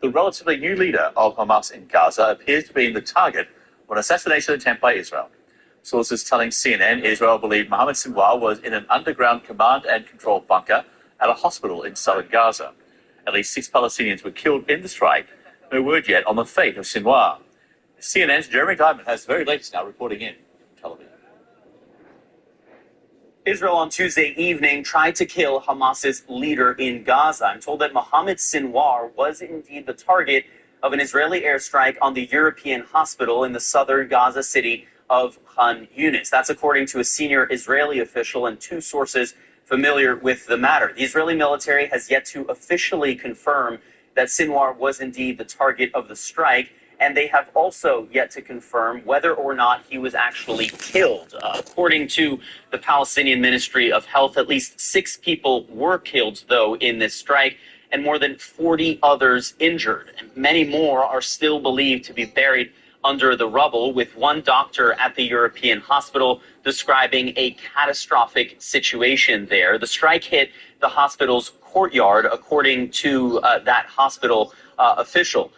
The relatively new leader of Hamas in Gaza appears to be the target of an assassination attempt by Israel. Sources telling CNN Israel believed Mohammed Sinwar was in an underground command and control bunker at a hospital in southern Gaza. At least 6 Palestinians were killed in the strike. No word yet on the fate of Sinwar. CNN's Jeremy Diamond has the very latest now reporting in Tel Aviv. Israel on Tuesday evening tried to kill Hamas's leader in Gaza. I'm told that Mohammed Sinwar was indeed the target of an Israeli airstrike on the European hospital in the southern Gaza city of Khan Yunis. That's according to a senior Israeli official and 2 sources familiar with the matter. The Israeli military has yet to officially confirm that Sinwar was indeed the target of the strike, and they have also yet to confirm whether or not he was actually killed. According to the Palestinian Ministry of Health, at least 6 people were killed, though, in this strike, and more than 40 others injured. And many more are still believed to be buried under the rubble, with one doctor at the European hospital describing a catastrophic situation there. The strike hit the hospital's courtyard, according to that hospital official.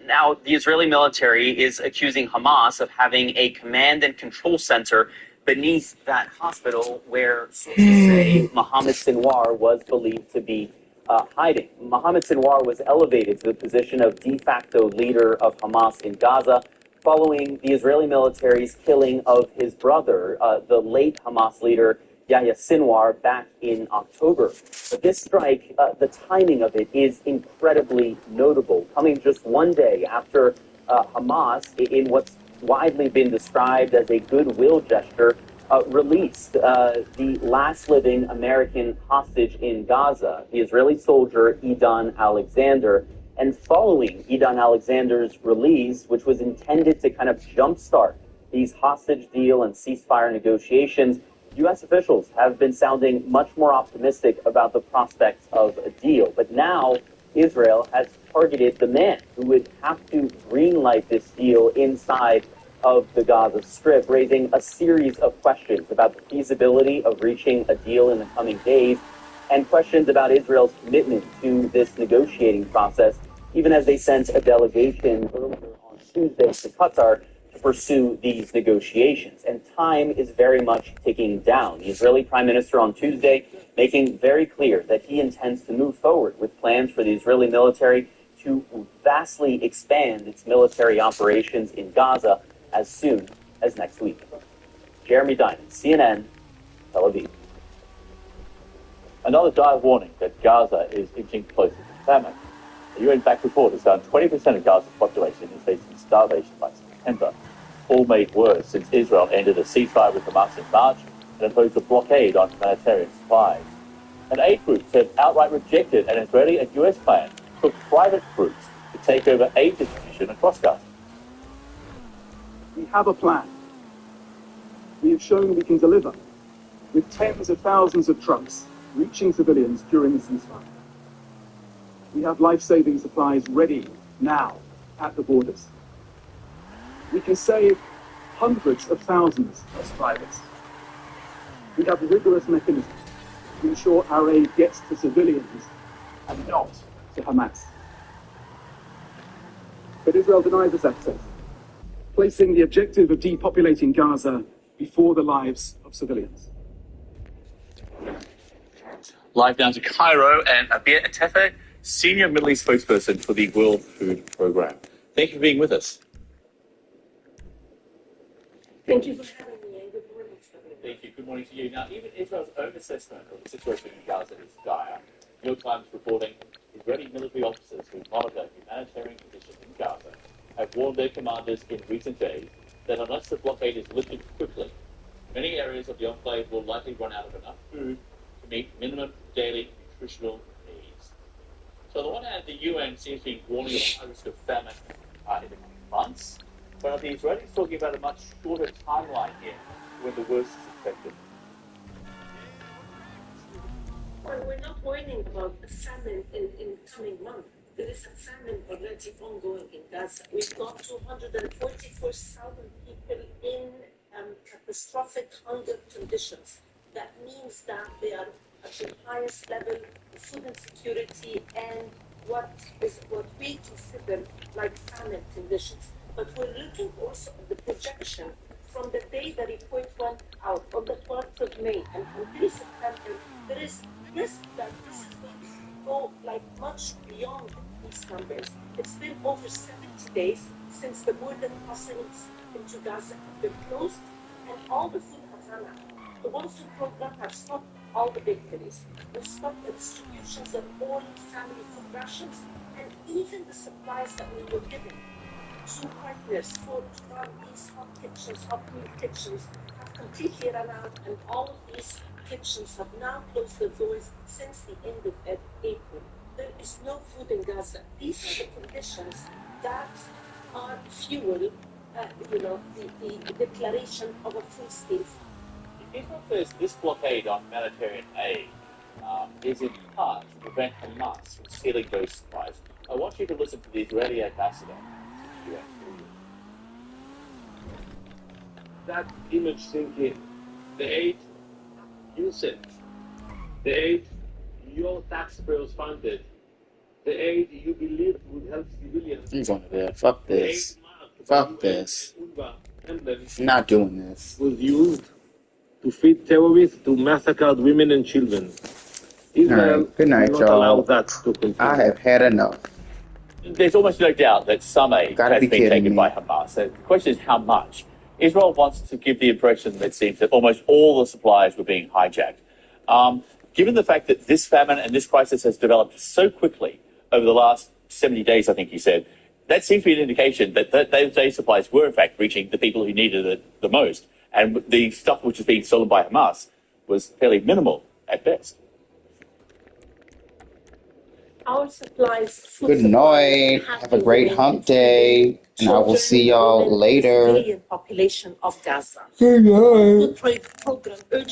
Now, the Israeli military is accusing Hamas of having a command and control center beneath that hospital where sources say Mohammed Sinwar was believed to be hiding. Mohammed Sinwar was elevated to the position of de facto leader of Hamas in Gaza following the Israeli military's killing of his brother, the late Hamas leader Yahya Sinwar, back in October. But this strike, the timing of it is incredibly notable, coming just one day after Hamas, in what's widely been described as a goodwill gesture, released the last living American hostage in Gaza, the Israeli soldier Idan Alexander. And following Idan Alexander's release, which was intended to kind of jumpstart these hostage deal and ceasefire negotiations, U.S. officials have been sounding much more optimistic about the prospects of a deal. But now Israel has targeted the man who would have to greenlight this deal inside of the Gaza Strip, raising a series of questions about the feasibility of reaching a deal in the coming days and questions about Israel's commitment to this negotiating process, even as they sent a delegation earlier on Tuesday to Qatar to pursue these negotiations. And time is very much ticking down. The Israeli Prime Minister on Tuesday making very clear that he intends to move forward with plans for the Israeli military to vastly expand its military operations in Gaza as soon as next week. Jeremy Diamond, CNN, Tel Aviv. Another dire warning that Gaza is inching closer to famine. A UN-backed report has found 20% of Gaza's population is facing starvation by September, all made worse since Israel ended a ceasefire with Hamas in March and imposed a blockade on humanitarian supplies. And aid groups have outright rejected an Israeli and US plan for private groups to take over aid distribution across Gaza. We have a plan. We have shown we can deliver with tens of thousands of trucks, reaching civilians during the ceasefire. We have life-saving supplies ready now at the borders. We can save hundreds of thousands of survivors. We have rigorous mechanisms to ensure our aid gets to civilians and not to Hamas. But Israel denies us access, placing the objective of depopulating Gaza before the lives of civilians. Live down to Cairo, and Abir Etefe, Senior Middle East spokesperson for the World Food Programme. Thank you for being with us. Thank you for having me, and good morning. Thank you. Good morning to you. Now, even Israel's own assessment of the situation in Gaza is dire. New York Times reporting Israeli military officers who monitor humanitarian conditions in Gaza have warned their commanders in recent days that unless the blockade is lifted quickly, many areas of the enclave will likely run out of enough food to meet minimum daily nutritional needs. So on the one hand, the UN seems to be warning of a risk of famine in the coming months, but are the Israelis talking about a much shorter timeline here when the worst is expected? Well, we're not warning about a famine in coming months. There is a famine already ongoing in Gaza. We've got 244,000 people in catastrophic hunger conditions. That means that they are at the highest level of food insecurity and what we consider like famine conditions. But we're looking also at the projection from the day the report went out on the 12th of May and until September. There is risk that this is going to go like much beyond these numbers. It's been over 70 days since the border crossings into Gaza have been closed and all the food has run out. The World Food Programme has stopped all the bakeries. They've stopped the distributions of all family food rations and even the supplies that we were given to partners from these hot kitchens, hot meal kitchens, have completely run out, and all of these kitchens have now closed their doors since the end of April. There is no food in Gaza. These are the conditions that are fuel, the declaration of a full state. Israel says this blockade on humanitarian aid is in part to prevent Hamas from stealing those supplies. I want you to listen to the Israeli ambassador to the UN. That image sink in. The aid you sent, the aid your taxpayers funded, the aid you believed would help civilians. He's on there. Fuck this. Fuck this. I'm not doing this. Was used to feed terrorists to massacre women and children. Israel right. Good night, will not allow y'all. that to continue. I have had enough. There's almost no doubt that some aid has been taken by Hamas. So the question is how much. Israel wants to give the impression that it seems that almost all the supplies were being hijacked. Given the fact that this famine and this crisis has developed so quickly over the last 70 days, I think you said, that seems to be an indication that those supplies were in fact reaching the people who needed it the most. And the stuff which was being stolen by Hamas was fairly minimal at best. Our supplies. Good night. Have a great hump day. And I will see y'all later. Population of Gaza. Good night. Food program urgent